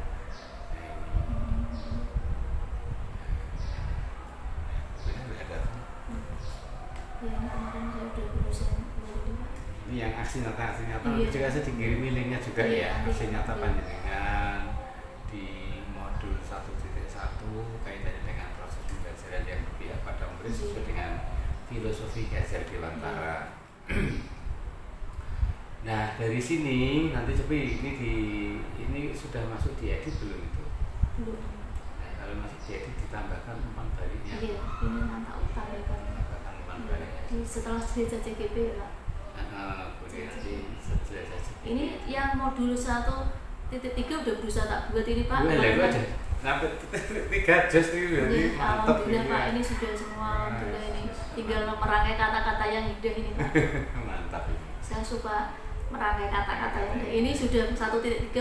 S1: ini udah ada.
S3: Ya ini kemarin saya udah berusaha ini Pak.
S1: Ini yang aksi nyata
S3: Iya.
S1: juga saya dikirimi linknya juga
S3: Iya,
S1: ya.
S3: nanti.
S1: Aksi nyata
S3: Iya.
S1: panjenengan di modul 1.1 kaitannya dengan proses pembelajaran yang berpihak pada murid sesuai dengan filosofi Gajar Dewantara. Nah dari sini nanti coba ini sudah masuk di edit belum itu?
S3: Belum.
S1: Nah, kalau masih di edit ditambahkan umpan baliknya.
S3: Iya, ini nanti aku tambahkan.
S1: Tambahkan umpan baliknya.
S3: Setelah jelajah CGP ya Pak.
S1: Boleh nanti setelah saja.
S3: Ini yang modul 1.3 udah berusaha tak buat ini Pak.
S1: Boleh lah aja. Sampai 3 just ini berarti
S3: Ini
S1: mantap
S3: alhamdulillah
S1: ini.
S3: Pak, ini sudah semua alhamdulillah ini. Tinggal merangkai kata-kata yang indah ini Pak.
S1: Mantap ini.
S3: Saya suka merangkai kata-kata yang indah. Ini sudah 1.3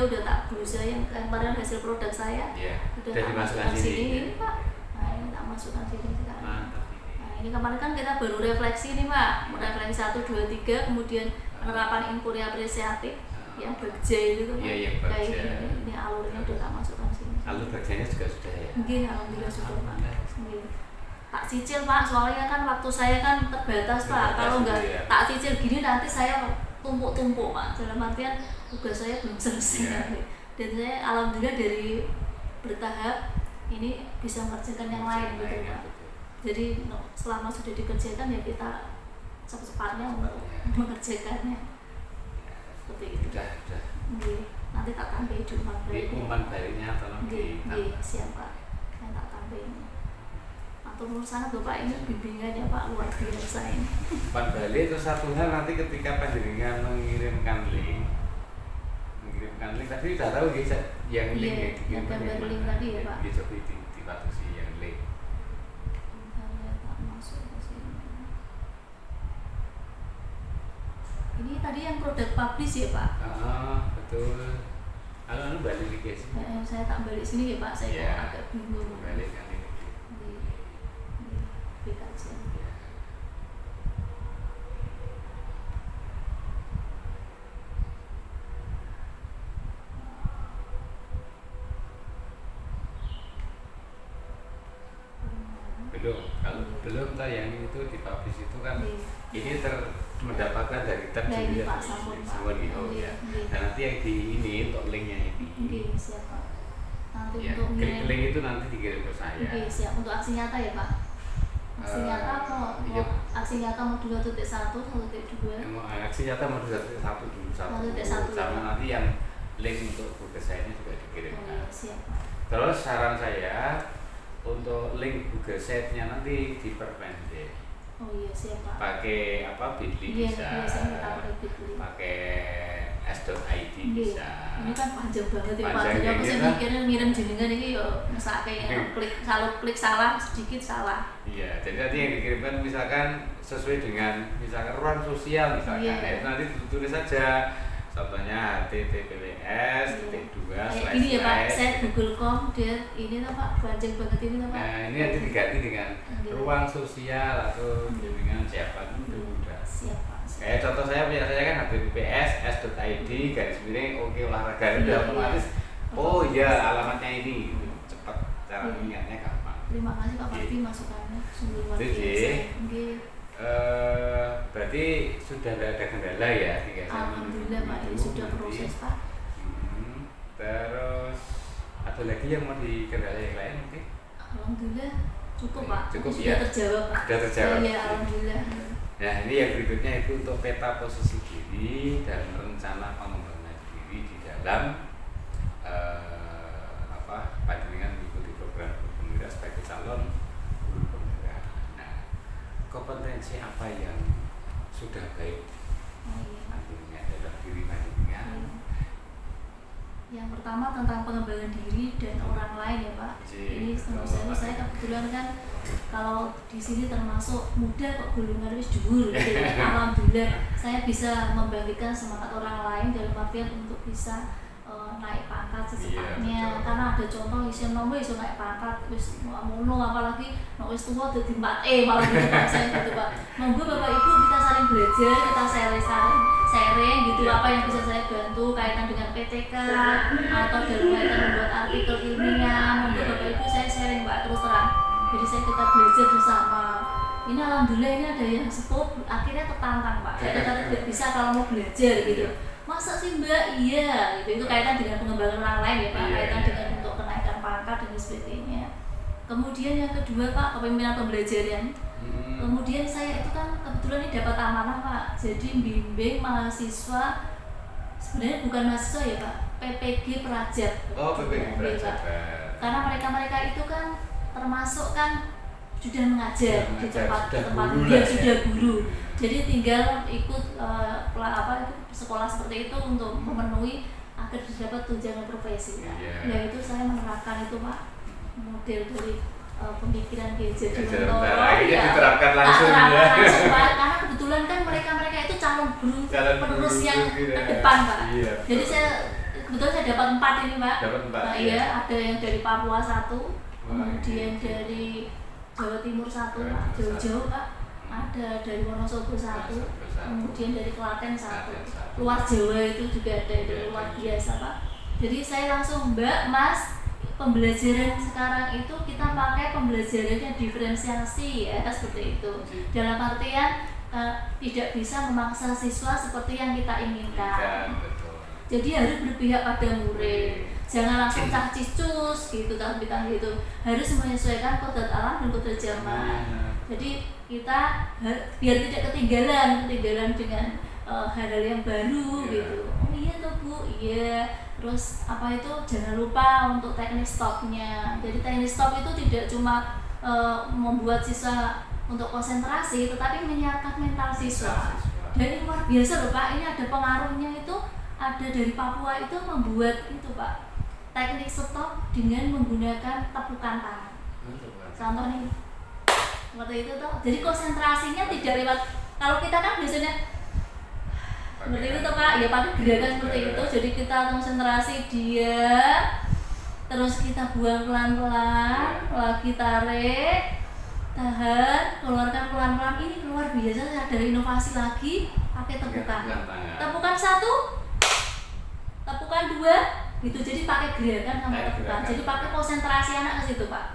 S3: udah tak berusaha yang kemarin hasil produk saya.
S1: Iya.
S3: Udah
S1: Udah
S3: tak
S1: dimasukkan
S3: masukkan
S1: sini.
S3: sini ini Pak. Nah ini tak masukkan sini sekarang.
S1: Mantap ini.
S3: Nah ini kemarin kan kita baru refleksi nih Pak. Refleksi 1, 2, 3 kemudian penerapan input apresiatif yang bagja itu tuh Pak.
S1: Iya, yang
S3: Kayak
S1: bagja.
S3: ini alurnya udah tak masukkan sini.
S1: Alur bagiannya juga sudah ya.
S3: Nggih, alhamdulillah sudah Pak.
S1: Alhamdulillah.
S3: Nggih. Tak cicil Pak, soalnya kan waktu saya kan terbatas Pak.
S1: Terbatas
S3: Kalau
S1: gitu
S3: enggak
S1: ya.
S3: tak cicil gini nanti saya tumpuk-tumpuk Pak. Dalam artian tugas saya belum selesai
S1: Iya.
S3: nanti. Dan saya alhamdulillah dari bertahap ini bisa mengerjakan yang lain gitu
S1: Lainnya,
S3: Pak.
S1: betul.
S3: Jadi selama sudah dikerjakan ya kita cepat-cepatnya untuk mengerjakannya. Seperti itu.
S1: Sudah.
S3: Nggih. Nanti tak tambahin di umpan
S1: Di
S3: baliknya.
S1: umpan baliknya tolong
S3: Nggih, nggih,
S1: ditambah.
S3: siap Pak. Saya tak tambahin. Atau menurut sana Bapak ini bimbingannya Pak luar biasa ini.
S1: Umpan balik terus satu hal nanti ketika panjenengan mengirimkan link tadi sudah tahu ya yang link
S3: Iya,
S1: yang dikirimkan
S3: yang gambar
S1: yang
S3: link
S1: mana?
S3: tadi ya, Pak.
S1: Dia coba dipatusi yang link.
S3: Saya tak masuk ke sini. Ini tadi yang produk publish ya Pak.
S1: Betul. Kalau balik lagi guys.
S3: Saya tak balik sini ya Pak. Saya
S1: Iya.
S3: kok agak bingung.
S1: Balik kan ini.
S3: Di BKJ.
S1: Belum. Kalau belum yang itu dipublish itu kan ini mendapatkan dari tab
S3: Nah, ini
S1: juga
S3: Pak,
S1: dari
S3: sampun, Pak.
S1: semua di oh
S3: Iya,
S1: ya.
S3: iya.
S1: Nah nanti yang di ini untuk linknya ini.
S3: Oke, siap Pak. Nanti
S1: Ya,
S3: untuk
S1: klik
S3: ngirim.
S1: link itu nanti dikirim ke saya.
S3: Oke, siap. Untuk aksi nyata ya Pak. Aksi nyata atau
S1: iya.
S3: aksi nyata modul 1.1, 1.2.
S1: Emang aksi nyata mau satu dulu
S3: Satu dek satu,
S1: sama
S3: ya.
S1: nanti yang link untuk tugas saya ini juga
S3: Oh
S1: dikirimkan.
S3: iya, siap Pak.
S1: Terus saran saya
S4: untuk link Google Sheet-nya nanti diperpendek.
S3: Oh iya siap Pak.
S4: Pakai apa Bitly
S3: Iya,
S4: bisa,
S3: iya saya minta pakai Bitly.
S4: pakai s.id bisa.
S3: Ini kan panjang banget ya Pak.
S4: Panjang
S3: Jadi aku
S4: kayak
S3: sih
S4: gitu.
S3: mikirnya ngirim jenengan ini yo mesake klik kalau klik salah sedikit salah.
S4: Iya, jadi nanti yang dikirimkan misalkan sesuai dengan misalkan ruang sosial misalkan,
S3: Iya.
S4: nah, itu nanti tulis saja. Contohnya https
S3: Kayak gini ya Pak, saya google.com dan ini tuh Pak, panjang banget ini tuh Pak.
S4: Nah ini nanti diganti dengan
S3: Iya.
S4: ruang sosial atau dengan siapa itu udah.
S3: Siap Pak. Siap.
S4: Kayak contoh saya punya saya kan https s.id garis miring oke olahraga
S3: Iya,
S4: udah
S3: iya.
S4: otomatis. Oh iya alamatnya ini gitu. Cepat cara
S3: Iya.
S4: ingatnya gampang.
S3: Terima kasih Pak Parti masukannya sungguh luar
S4: Jadi,
S3: biasa. Nggih.
S4: Berarti sudah tidak ada kendala ya hingga saya
S3: Alhamdulillah Pak, ini
S4: menunggu
S3: sudah
S4: nanti.
S3: proses Pak.
S4: Terus ada lagi yang mau dikendala yang lain mungkin?
S3: Alhamdulillah cukup Pak.
S4: Cukup,
S3: Sudah
S4: ya.
S3: terjawab Pak.
S4: Sudah terjawab.
S3: Iya, alhamdulillah.
S4: Nah ini yang berikutnya itu untuk peta posisi diri dan rencana pengembangan diri di dalam panjenengan mengikuti program Guru sebagai calon guru penggerak. Nah kompetensi apa yang sudah baik
S3: Oh, iya.
S4: nantinya dalam diri panjenengan?
S3: Yang pertama tentang pengembangan diri dan orang lain ya Pak. Ini menurut saya kebetulan kan kalau di sini termasuk muda kok golongan wis dhuwur gitu ya. Alhamdulillah saya bisa membangkitkan semangat orang lain dalam artian untuk bisa naik pangkat secepatnya.
S4: Iya, betul.
S3: Karena ada contoh iso nomor iso naik pangkat wis ngono apalagi nek wis tuwa dadi 4E malah gitu Pak saya gitu Pak. Monggo Bapak Ibu kita saling belajar, kita sharing gitu
S4: Iya,
S3: apa yang
S4: betul.
S3: bisa saya bantu kaitan dengan PTK atau dalam kaitan membuat artikel ilmiah. Monggo Bapak Ibu saya sharing Pak terus terang. Jadi kita belajar bersama. Ini alhamdulillah ini ada yang sepuh akhirnya tertantang Pak. Saya kata tidak bisa kalau mau belajar gitu. Masa sih Mbak? Iya, gitu. Itu kaitan dengan pengembangan orang lain ya Pak,
S4: Iya,
S3: kaitan
S4: iya.
S3: dengan untuk kenaikan pangkat dan sebagainya. Kemudian yang kedua Pak, kepemimpinan pembelajaran. Kemudian saya itu kan kebetulan ini dapat amanah Pak, jadi bimbing mahasiswa sebenarnya bukan mahasiswa ya Pak, PPG Prajab.
S4: Oh PPG
S3: Iya,
S4: Prajab.
S3: Pak. Karena mereka itu kan termasuk kan sudah mengajar di tempat
S4: guru
S3: dia
S4: lah,
S3: sudah
S4: ya.
S3: guru. Jadi tinggal ikut itu sekolah seperti itu untuk memenuhi agar dapat tunjangan profesi. Pak.
S4: Iya.
S3: Ya itu saya menerapkan itu Pak, model dari pemikiran gadget di
S4: Ajaran
S3: Mentoro.
S4: akhirnya
S3: Ya.
S4: diterapkan
S3: Tak
S4: langsung
S3: terapkan
S4: ya.
S3: langsung Pak, karena kebetulan kan mereka itu calon guru
S4: Calon
S3: penerus
S4: guru
S3: yang
S4: gitu ya.
S3: ke depan Pak.
S4: Iya,
S3: Jadi
S4: betul.
S3: saya kebetulan saya dapat 4 ini Pak.
S4: Dapat 4,
S3: Nah,
S4: iya.
S3: iya, ada yang dari Papua 1,
S4: Wah,
S3: kemudian
S4: iya.
S3: dari Jawa Timur 1
S4: Jawa
S3: Pak,
S4: Timur
S3: jauh-jauh
S4: 1.
S3: Pak. Ada dari Wonosobo 1,
S4: Wonosobo 1.
S3: kemudian dari Klaten 1.
S4: Klaten 1.
S3: Luar Jawa itu juga ada itu
S4: Iya,
S3: luar
S4: iya.
S3: biasa Pak. Jadi saya langsung Mbak, Mas, pembelajaran sekarang itu kita pakai pembelajarannya diferensiasi ya seperti itu. Dalam artian tidak bisa memaksa siswa seperti yang kita inginkan.
S4: Betul.
S3: Jadi harus berpihak pada murid. Jangan langsung cah cicus gitu tapi kan gitu. Harus menyesuaikan kodrat alam dan kodrat zaman. Jadi kita biar tidak ketinggalan dengan hal-hal yang baru
S4: Iya.
S3: gitu. Oh iya tuh Bu, iya. Terus apa itu jangan lupa untuk teknik stopnya. Jadi teknik stop itu tidak cuma membuat siswa untuk konsentrasi, tetapi menyiapkan mental siswa. Dan ini luar biasa loh Pak, ini ada pengaruhnya itu ada dari Papua itu membuat itu Pak teknik stop dengan menggunakan tepukan tangan. Contoh nih seperti itu tuh. Jadi konsentrasinya tidak lewat kalau kita kan biasanya seperti itu tuh Pak, ya pakai gerakan seperti itu. Jadi kita konsentrasi dia, terus kita buang pelan-pelan, lagi tarik, tahan, keluarkan pelan-pelan. Ini luar biasa, ada inovasi lagi pakai tepukan. Tepukan 1, tepukan 2, gitu. Jadi pakai gerakan sama tepukan. Jadi pakai konsentrasi anak ke situ Pak.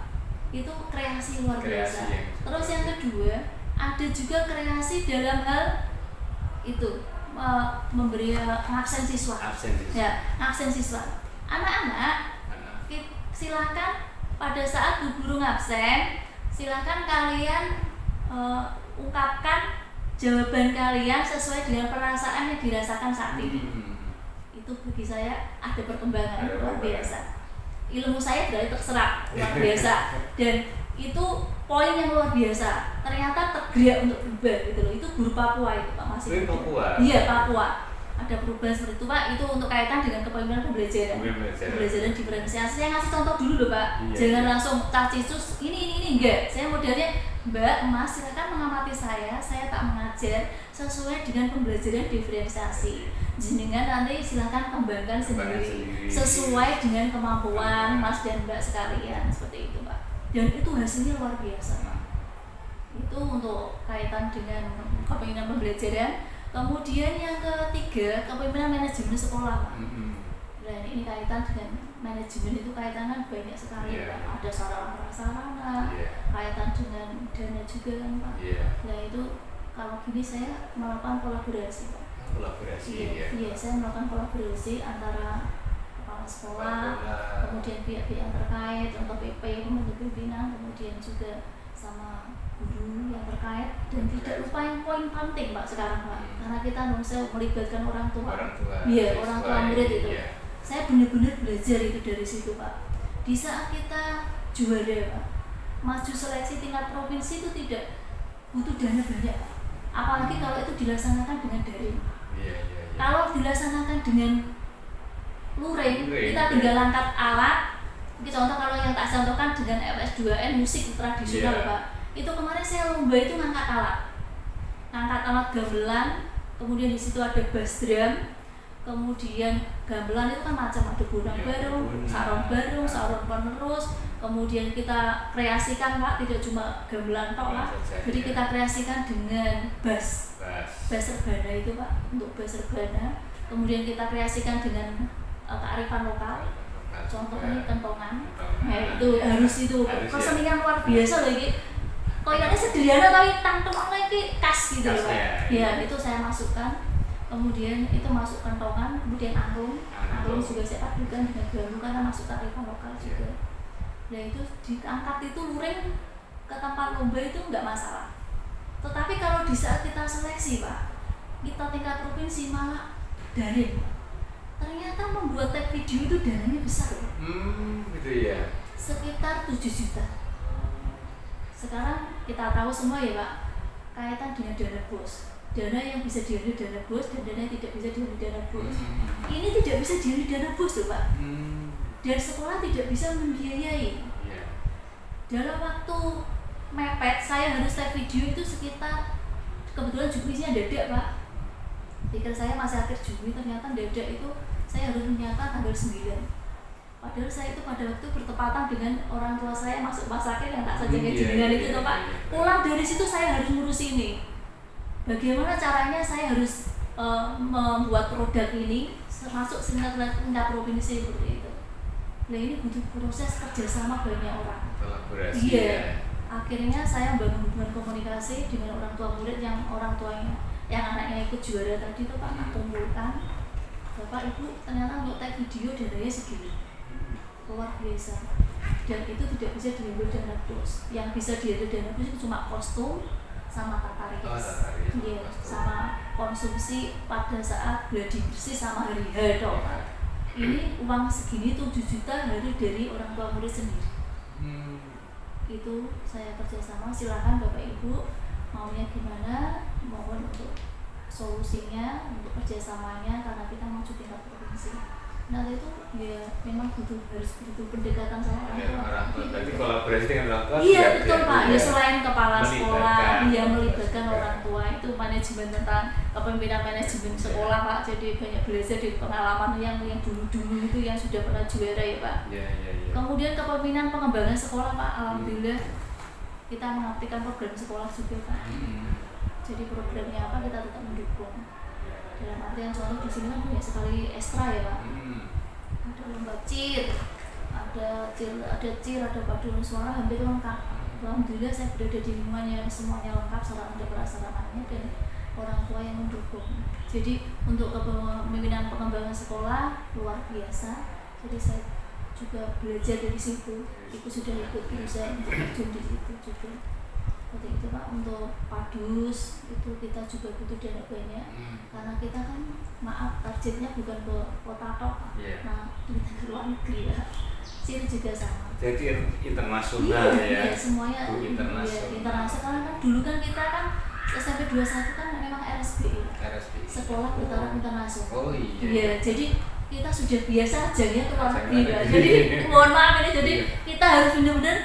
S3: Itu kreasi luar biasa. Terus yang kedua, ada juga kreasi dalam hal itu memberi aksen siswa. Ya, aksen siswa. Anak-anak, silakan pada saat Bu Guru ngabsen, silakan kalian ungkapkan jawaban kalian sesuai dengan perasaan yang dirasakan saat ini. Itu bagi saya ada perkembangan luar biasa. ilmu saya berarti terserap luar biasa, dan itu poin yang luar biasa, ternyata tergerak untuk berubah gitu loh. Itu guru Papua itu Pak Mas.
S4: Papua?
S3: Iya, Papua. Ada perubahan seperti itu Pak, itu untuk kaitan dengan kepemimpinan pembelajaran. Pembelajaran diferensiasi. Saya ngasih contoh dulu loh Pak, jangan langsung cacisus ini enggak. Saya modelnya, Mbak, Mas, silakan mengamati saya tak mengajar sesuai dengan pembelajaran diferensiasi. Jenengan nanti silakan kembangkan sendiri sesuai dengan kemampuan Mas dan Mbak sekalian, seperti itu Pak. Dan itu hasilnya luar biasa Pak. Itu untuk kaitan dengan kepemimpinan pembelajaran. Kemudian yang ketiga, kepemimpinan manajemen sekolah Pak. Dan ini kaitan dengan manajemen itu kaitannya banyak sekali Pak. Ada sarana-prasarana, kaitan dengan dana juga kan Pak. Nah itu kalau gini saya melakukan kolaborasi Pak. Iya, saya melakukan kolaborasi antara kepala sekolah, kemudian pihak-pihak yang terkait, contoh PP, pembentuk pimpinan, kemudian juga sama guru yang terkait, dan tidak lupa yang poin penting Pak sekarang Pak, karena kita saya melibatkan orang tua. Iya, orang tua murid itu. Saya benar-benar belajar itu dari situ Pak. Di saat kita juara Pak, maju seleksi tingkat provinsi itu tidak butuh dana banyak Pak. Apalagi kalau itu dilaksanakan dengan daring. Kalau dilaksanakan dengan luring, kita tinggal angkat alat. Ini contoh kalau yang tak contohkan dengan FS2N musik tradisional Pak. Itu kemarin saya lomba itu ngangkat alat gamelan, kemudian di situ ada bass drum, kemudian gamelan itu kan macam ada bonang barung, saron penerus, kemudian kita kreasikan Pak, tidak cuma gamelan tok Pak. Jadi kita kreasikan dengan bass rebana itu Pak, untuk bass rebana. Kemudian kita kreasikan dengan kearifan lokal. Contohnya kentongan. Nah, itu harus itu kesenian luar biasa lagi. Koyoknya sederhana tapi tangtongannya itu khas gitu loh Pak. Ya, itu saya masukkan. Kemudian itu masuk kentongan, kemudian angklung juga saya padukan dengan bambu karena masuk kearifan lokal juga. Nah itu diangkat itu luring ke tempat lomba itu enggak masalah. Tetapi kalau di saat kita seleksi Pak, kita tingkat provinsi malah daring. Ternyata membuat tag video itu dananya besar Pak.
S4: Gitu ya.
S3: Sekitar 7 juta. Sekarang kita tahu semua ya Pak, kaitan dengan dana BOS. Dana yang bisa diambil dana BOS dan dana yang tidak bisa diambil dana BOS. Ini tidak bisa diambil dana BOS loh Pak. Dan sekolah tidak bisa membiayai. Dalam waktu mepet saya harus tag video itu sekitar, kebetulan jumlahnya dadak Pak. Pikir saya masih akhir Juni, ternyata dadak itu saya harus menyatakan tanggal 9. Padahal saya itu pada waktu bertepatan dengan orang tua saya masuk rumah sakit yang tak saja jenengan itu toh Pak. Pulang dari situ saya harus ngurus ini. Bagaimana caranya saya harus membuat produk ini masuk tingkat provinsi seperti itu. Nah ini butuh proses kerjasama banyak orang.
S4: Kolaborasi.
S3: Iya. Akhirnya saya membangun hubungan komunikasi dengan orang tua murid yang orang tuanya, yang anaknya ikut juara tadi itu Pak, kumpulkan. Bapak Ibu ternyata untuk tag video dananya segini, luar biasa. Dan itu tidak bisa diambil dana BOS. Yang bisa diambil dana BOS itu cuma kostum sama tata rias. Iya, sama konsumsi pada saat gladi bersih sama hari H toh Pak. Ini uang segini 7 juta dari orang tua murid sendiri. Itu saya kerjasama, silakan Bapak Ibu maunya gimana, mohon untuk solusinya, untuk kerjasamanya, karena kita mau tingkat provinsi. Nah itu ya memang harus butuh pendekatan sama orang tua.
S4: Berarti kolaborasi dengan orang tua.
S3: Iya betul Pak. Ya selain kepala sekolah, dia melibatkan orang tua, itu manajemen tentang kepemimpinan manajemen sekolah Pak. Jadi banyak belajar dari pengalaman yang dulu itu yang sudah pernah juara ya Pak. Kemudian kepemimpinan pengembangan sekolah Pak. Alhamdulillah kita mengaktifkan program sekolah juga Pak. Jadi programnya apa kita tetap mendukung. Dalam artian contoh di sini kan banyak sekali ekstra ya Pak. Ada lomba CIR, ada paduan suara, hampir lengkap. Alhamdulillah saya berada di lingkungan yang semuanya lengkap, sarana prasarananya dan orang tua yang mendukung. Jadi untuk kepemimpinan pengembangan sekolah luar biasa. Jadi saya juga belajar dari situ. Ibu sudah ikut saya untuk terjun di situ juga. seperti itu Pak. Untuk padus itu kita juga butuh dana banyak karena kita kan maaf targetnya bukan ke kota tok Pak.
S4: Iya.
S3: Nah kita ke luar negeri Pak. Sini juga sama.
S4: Jadi internasional
S3: Iya,
S4: ya.
S3: semuanya
S4: Internasional.
S3: iya, internasional kan dulu kan kita kan SMP 21 kan memang RSBI
S4: RSBI.
S3: Sekolah Bertaraf Internasional.
S4: Oh iya.
S3: Iya, jadi kita sudah biasa aja ya ke luar negeri
S4: Aja
S3: Pak.
S4: luar
S3: Jadi
S4: negeri.
S3: mohon maaf ini jadi
S4: Iya.
S3: kita harus benar-benar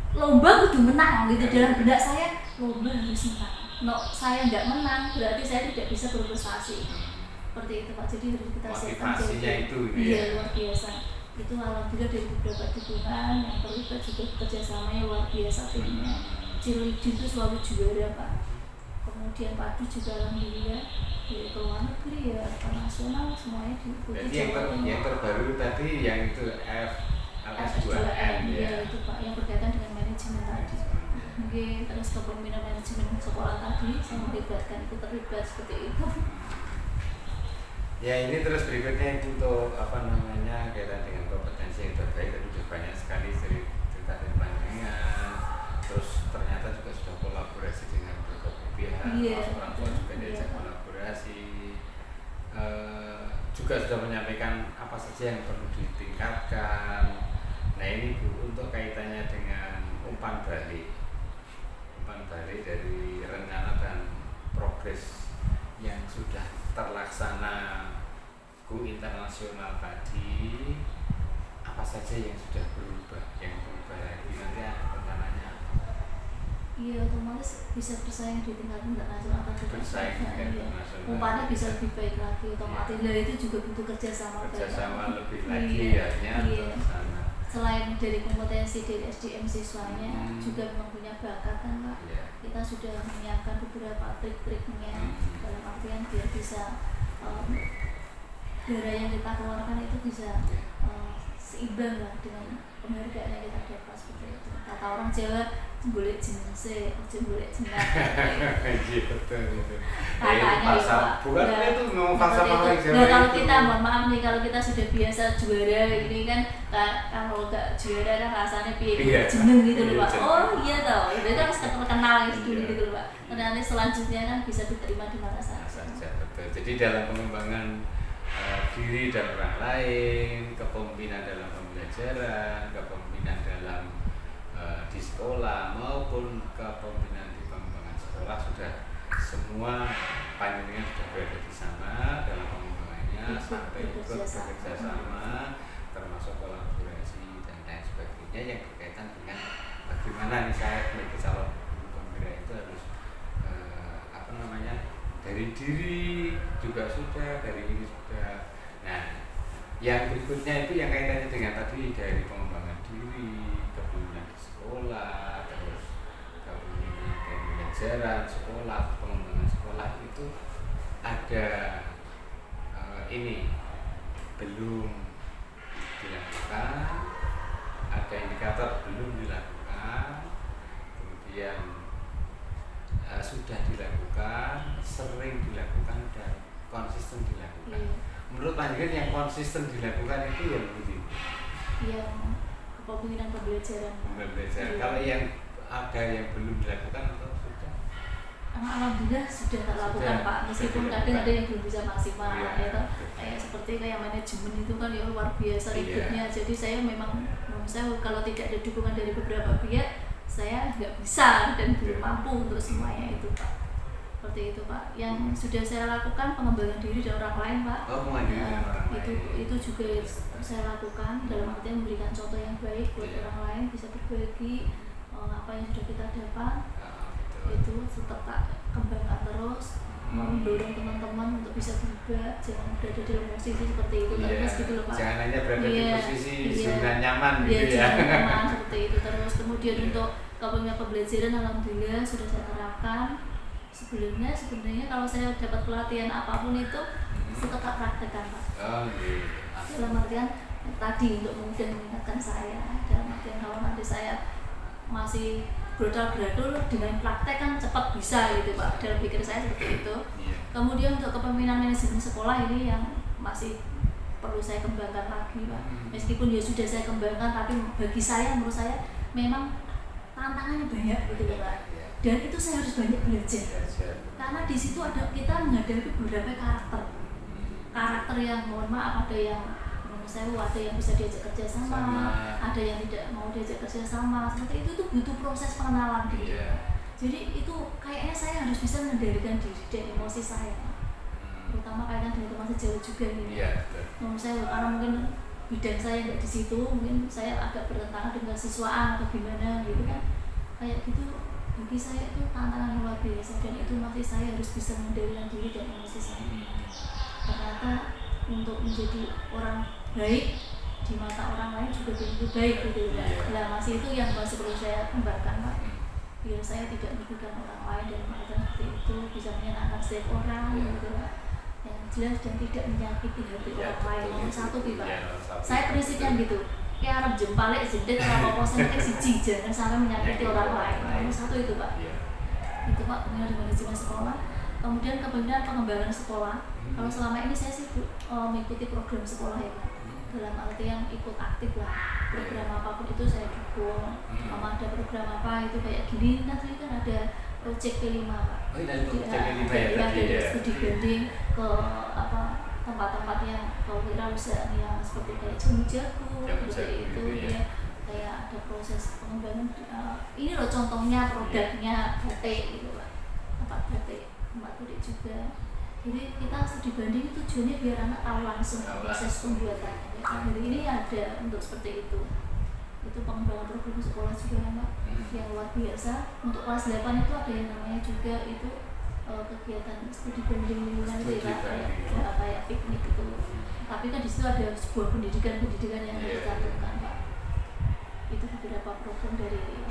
S3: lomba kudu menang gitu
S4: Iya.
S3: dalam benak saya lomba harus menang. No, saya nggak menang berarti saya tidak bisa berprestasi. Seperti itu Pak. Jadi harus kita siapkan
S4: Motivasinya itu
S3: iya
S4: ya.
S3: luar biasa. Itu alhamdulillah dari beberapa dukungan yang terlibat juga kerjasamanya luar biasa timnya. Cilidin itu selalu juara Pak. Kemudian padu juga alhamdulillah di luar negeri ya internasional semuanya diikuti.
S4: Jadi yang terbaru tadi yang itu LS2M ya.
S3: Itu Pak yang berkaitan dengan manajemen tadi. Mungkin terus kepemimpinan manajemen sekolah tadi saya melibatkan ikut terlibat seperti itu.
S4: Ya ini terus berikutnya itu untuk apa namanya kaitan dengan kompetensi yang terbaik tadi sudah banyak sekali cerita dan pandangan. Terus ternyata juga sudah kolaborasi dengan berbagai pihak, orang tua juga diajak kolaborasi. Juga sudah menyampaikan apa saja yang perlu ditingkatkan. Nah ini Bu untuk kaitannya dengan umpan balik dari rencana dan progres yang sudah terlaksana Go Internasional tadi, apa saja yang sudah berubah lagi nanti rencananya
S3: Iya otomatis bisa bersaing di tingkat internasional atau
S4: bersaing di tingkat internasional.
S3: umpannya bisa lebih baik lagi otomatis. Nah itu juga butuh kerjasama
S4: lebih lagi
S3: Iya.
S4: ya
S3: Iya.
S4: sana.
S3: Selain dari kompetensi dari SDM siswanya juga memang punya bakat kan Pak.
S4: Iya.
S3: Kita sudah menyiapkan beberapa trik-triknya dalam artian biar bisa darah yang kita keluarkan itu bisa seimbang lah dengan penghargaan yang kita dapat seperti itu. Kata orang Jawa golek jenenge, aja golek jeneng.
S4: Iya betul itu.
S3: Katanya ya, Pak.
S4: Bukan
S3: Nah,
S4: itu mau falsafah
S3: seperti
S4: orang
S3: itu.
S4: Jawa.
S3: Nah, kalau
S4: itu.
S3: kita mohon maaf nih kalau kita sudah biasa juara ini kan kalau nggak juara kan rasanya piye
S4: Iya.
S3: jeneng gitu loh
S4: Iya,
S3: Pak.
S4: jeneng.
S3: Oh iya toh, itu kan harus terkenal gitu
S4: Iya.
S3: gitu loh Pak. Nanti selanjutnya kan bisa diterima di mana saja.
S4: Betul. Jadi dalam pengembangan diri dan orang lain, kepemimpinan dalam pembelajaran, kepemimpinan dalam di sekolah maupun kepemimpinan di pengembangan sekolah sudah semua panjenengan sudah berada di sana dalam pengembangannya sampai ikut bekerja sama termasuk kolaborasi dan lain sebagainya yang berkaitan dengan bagaimana nih saya sebagai calon pembela itu harus apa namanya dari diri juga sudah, dari ini sudah. Nah, yang berikutnya itu yang kaitannya dengan tadi dari pengembangan diri, kepemimpinan di sekolah, terus kepemimpinan dari pembelajaran sekolah, pengembangan sekolah itu ada ini belum dilakukan, ada indikator belum dilakukan, kemudian sudah dilakukan, sering dilakukan dan konsisten dilakukan.
S3: Iya.
S4: Menurut panjenengan yang konsisten dilakukan itu yang begini.
S3: Yang kepemimpinan pembelajaran.
S4: Belajar.
S3: Iya.
S4: Kalau yang ada yang belum dilakukan atau sudah?
S3: Alhamdulillah sudah terlakukan
S4: Sudah.
S3: Pak, meskipun
S4: Sudah
S3: kadang
S4: dilakukan.
S3: ada yang belum bisa maksimal
S4: Iya.
S3: ya toh. Kayak seperti kayak manajemen itu kan ya luar biasa
S4: Iya.
S3: ribetnya. Jadi saya memang menurut saya kalau tidak ada dukungan dari beberapa pihak saya nggak bisa dan belum mampu untuk semuanya itu Pak. Seperti itu Pak. Yang sudah saya lakukan pengembangan diri dan orang lain Pak.
S4: Oh, pengembangan orang lain.
S3: Itu juga saya lakukan dalam artian memberikan contoh yang baik buat
S4: Iya.
S3: orang lain, bisa berbagi apa yang sudah kita dapat.
S4: Betul.
S3: Itu tetap tak kembangkan terus, mendorong teman-teman untuk bisa berubah, jangan berada dalam posisi seperti itu terus gitu loh Pak.
S4: Jangan hanya berada di
S3: Iya,
S4: posisi
S3: iya.
S4: zona nyaman
S3: Iya,
S4: gitu ya.
S3: jangan nyaman seperti itu terus. Kemudian
S4: Iya.
S3: untuk kepemimpinan pembelajaran alhamdulillah sudah saya terapkan. Sebelumnya sebenarnya kalau saya dapat pelatihan apapun itu tetap praktekkan Pak.
S4: Oh, iya.
S3: Dalam artian tadi untuk kemudian mengingatkan saya, dalam artian kalau nanti saya masih brodol dengan praktek kan cepat bisa gitu Pak, dalam pikir saya seperti itu.
S4: Iya.
S3: Kemudian untuk kepemimpinan manajemen sekolah ini yang masih perlu saya kembangkan lagi Pak. Meskipun ya sudah saya kembangkan, tapi bagi saya menurut saya memang tantangannya banyak gitu loh Pak.
S4: Iya.
S3: Dan itu saya harus banyak belajar.
S4: Belajar.
S3: Karena di situ kita menghadapi beberapa karakter yang mohon maaf ada yang menurut saya ada yang bisa diajak kerja sama, ada yang tidak mau diajak kerja sama. Seperti itu tuh butuh proses pengenalan diri. Jadi itu kayaknya saya harus bisa mengendalikan diri dan emosi saya, terutama kaitan dengan teman sejauh juga gitu. Menurut saya karena mungkin bidang saya nggak di situ, mungkin saya agak bertentangan dengan siswaan atau gimana gitu kan, kayak gitu. Bagi saya itu tantangan yang luar biasa dan itu masih saya harus bisa mengendalikan diri dan emosi saya. Ternyata untuk menjadi orang baik di mata orang lain juga tentu baik gitu ya. Nah masih itu yang masih perlu saya kembangkan Pak. Biar saya tidak merugikan orang lain dan mengatakan seperti itu bisa menyenangkan setiap orang gitu Pak. Yang jelas dan tidak menyakiti hati orang lain. Nomor satu Pak. Saya prinsipnya gitu. Kayak Arab jempalik jendet apa apa siji jangan sampai menyakiti orang lain. Nomor satu itu Pak. Itu Pak kemudian di manajemen sekolah. Kemudian kemudian pengembangan sekolah. Kalau selama ini saya sih mengikuti program sekolah ya Pak. Dalam artian ikut aktif lah, program apapun itu saya dukung. Ada program apa itu kayak gini, nanti kan ada project P5 Pak. Ada studi banding ke tempat-tempat yang kewirausahaan yang seperti kayak Jamu seperti itu ya. Kayak ada proses pengembangan. Ini loh contohnya produknya batik gitu Pak. Tempat batik, tempat batik juga. Jadi kita studi banding itu tujuannya biar anak tahu langsung proses pembuatannya. Jadi ini ada untuk seperti itu. Itu pengembangan program sekolah juga kan Pak, yang luar biasa. Untuk kelas 8 itu ada yang namanya juga itu kegiatan studi banding lingkungan itu ya Pak, kayak piknik itu. Tapi kan di situ ada sebuah pendidikan yang dicantumkan Pak. Itu beberapa program dari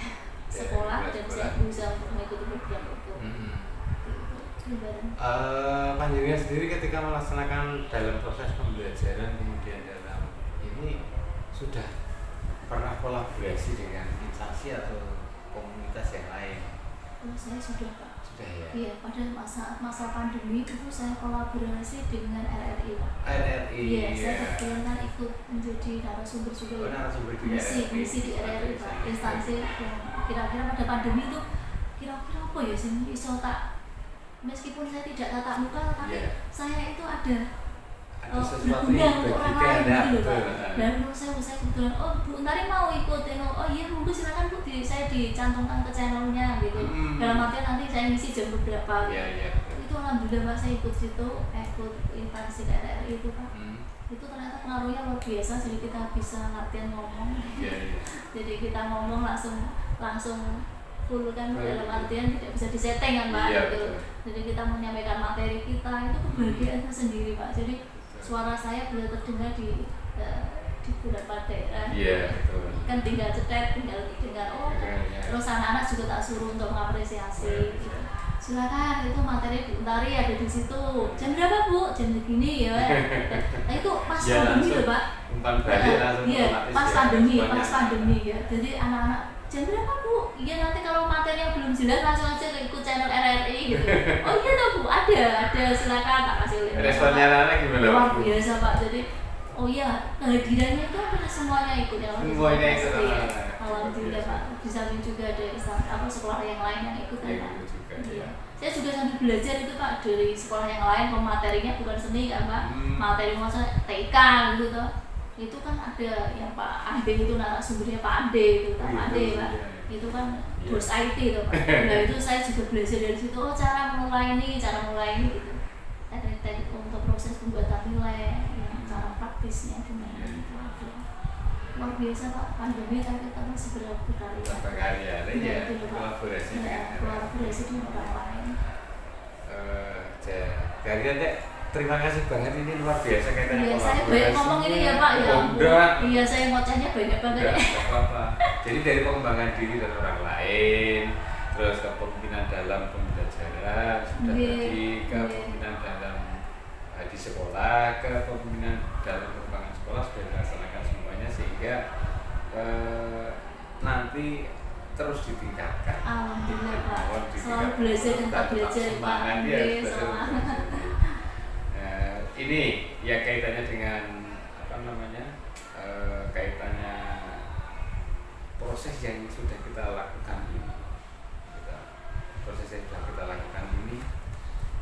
S3: sekolah dan saya berusaha untuk mengikuti program itu.
S4: Panjenengan sendiri ketika melaksanakan dalam proses pembelajaran kemudian dalam ini sudah pernah kolaborasi dengan instansi atau komunitas yang lain?
S3: Saya sudah Pak.
S4: Sudah ya?
S3: Iya, pada masa pandemi itu saya kolaborasi dengan RRI Pak.
S4: RRI?
S3: Iya, saya kebetulan kan ikut menjadi narasumber juga.
S4: Narasumber juga
S3: misi di RRI Pak. Instansi yang kira-kira pada pandemi itu kira-kira apa ya sih bisa tak, meskipun saya tidak tatap muka tapi saya itu ada
S4: sesuatu yang
S3: untuk orang lain gitu Pak. Dan menurut saya kebetulan Bu Untari mau ikut iya Bu silakan Bu, saya dicantumkan ke channelnya gitu. Dalam artian nanti saya ngisi jam berapa gitu. Itu alhamdulillah Pak, saya ikut situ, ikut instansi RRI itu Pak. Itu ternyata pengaruhnya luar biasa, jadi kita bisa latihan ngomong. Jadi kita ngomong langsung full kan, dalam artian tidak bisa disetting kan Pak gitu. Jadi kita menyampaikan materi kita itu kebahagiaannya sendiri Pak. Jadi suara saya bisa terdengar di beberapa daerah. Kan tinggal cetek, tinggal dengar terus anak-anak juga tak suruh untuk mengapresiasi gitu. Silakan itu materi Bu Untari ada di situ. Jam berapa Bu? Jam segini ya. Nah itu pas pandemi loh Pak. Iya, pas pandemi ya. Jadi anak-anak jam berapa Bu? Iya nanti kalau materinya belum jelas langsung aja ikut channel RRI gitu. Oh iya toh Bu, ada silakan tak kasih link.
S4: Responnya anak gimana?
S3: Luar biasa Pak. Jadi iya kehadirannya itu semuanya ikut ya.
S4: Semuanya ikut.
S3: Alhamdulillah Pak. Di samping juga ada sekolah yang lain yang ikut kan Pak. Saya juga sambil belajar itu Pak dari sekolah yang lain, materinya bukan seni kan Pak. Materi maksudnya TK gitu toh. Itu kan ada yang Pak Ade itu narasumbernya Pak Ade itu Pak Ade. Itu kan bos IT itu Pak. Nah itu saya juga belajar dari situ, cara mulai ini gitu. Teknik untuk proses pembuatan nilai, cara praktisnya gimana gitu. Luar biasa Pak, pandemi tapi kita masih berkarya.
S4: Kolaborasi
S3: dengan orang lain.
S4: Jadi terima kasih banget, ini luar biasa kaitannya.
S3: Iya, saya banyak ngomong ini ya Pak ya. Iya, saya ngocehnya banyak banget.
S4: Apa-apa. Jadi dari pengembangan diri dan orang lain, terus kepemimpinan dalam pembelajaran, sudah tadi kepemimpinan dalam di sekolah, kepemimpinan dalam pengembangan sekolah sudah dilaksanakan semuanya sehingga nanti terus ditingkatkan.
S3: Alhamdulillah Pak. Selalu belajar dan tak belajar Pak.
S4: Ini ya kaitannya dengan kaitannya proses yang sudah kita lakukan ini, proses yang sudah kita lakukan ini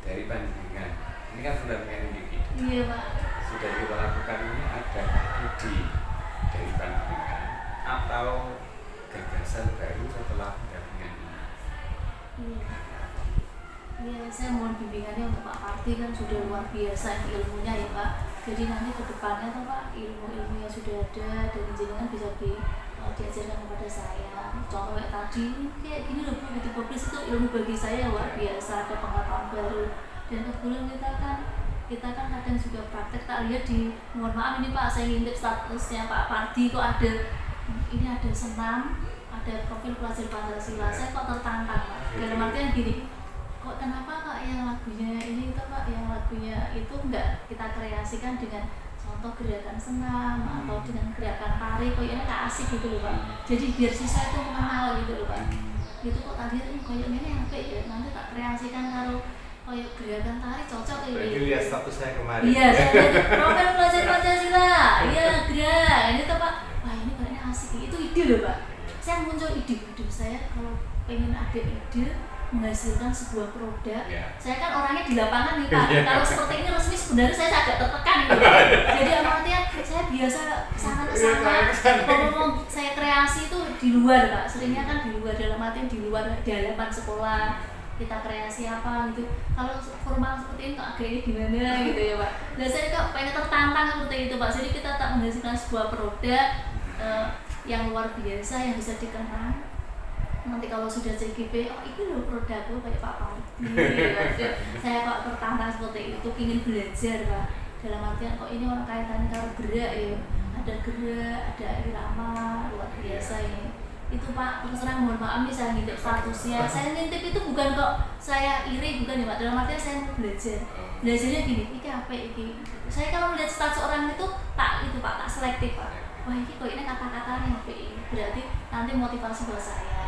S4: dari panjenengan, ini kan pendampingan individu.
S3: Iya Pak.
S4: Sudah kita lakukan ini ada ide dari panjenengan atau gagasan baru setelah pendampingan ini?
S3: Iya. Iya, saya mohon bimbingannya untuk Pak Parti, kan sudah luar biasa ilmunya ya Pak. Jadi nanti ke depannya tuh Pak, ilmu-ilmu yang sudah ada dan jenengan bisa diajarkan kepada saya. Contoh kayak tadi, kayak gini loh Bu, itu publis itu ilmu bagi saya luar biasa, ada pengetahuan baru. Dan kebetulan kita kan kadang juga praktek, tak lihat di, mohon maaf ini Pak, saya ngintip statusnya Pak Parti kok ada, ini ada senam, ada profil pelajar Pancasila, saya kok tertantang Pak. Dalam artian gini, kok kenapa Kak yang lagunya ini itu Pak, yang lagunya itu enggak kita kreasikan dengan contoh gerakan senam atau dengan gerakan tari, kok ini gak asik gitu loh Pak. Jadi biar siswa itu mengenal gitu loh Pak. Itu kok tadi kayak ini apa ya, nanti tak kreasikan kalau kayak gerakan tari cocok ya.
S4: Berarti lihat status saya kemarin.
S3: Iya, saya lihat profil pelajar Pancasila. Iya, gerak. Ini tuh Pak, wah ini kayaknya asik. Itu ide loh Pak. Saya muncul ide saya kalau pengen ada ide menghasilkan sebuah produk. Saya kan orangnya di lapangan nih Pak. Kalau seperti ini resmi sebenarnya saya agak tertekan gitu. Jadi artinya saya biasa sana ke sana. Ngomong saya kreasi itu di luar Pak. Seringnya kan di luar, dalam artian di luar di halaman sekolah. Kita kreasi apa gitu. Kalau formal seperti ini kok agak ini gimana gitu ya Pak. Dan saya kok pengen tertantang seperti itu Pak. Jadi kita tak menghasilkan sebuah produk yang luar biasa yang bisa dikenang. Nanti kalau sudah CGP, oh ini loh produkku kayak Pak Parti. Saya kok tertantang seperti itu, ingin belajar Pak. Dalam artian kok ini orang kaitannya kalau gerak ya, ada gerak, ada irama, luar biasa ini. Itu Pak, terus terang mohon maaf nih saya ngintip statusnya. Saya ngintip itu bukan kok saya iri, bukan ya Pak. Dalam artian saya mau belajar. Belajarnya gini, ini apa ini? Saya kalau melihat status orang itu tak selektif Pak. Wah ini kok ini kata-katanya apa ini? Berarti nanti motivasi buat saya.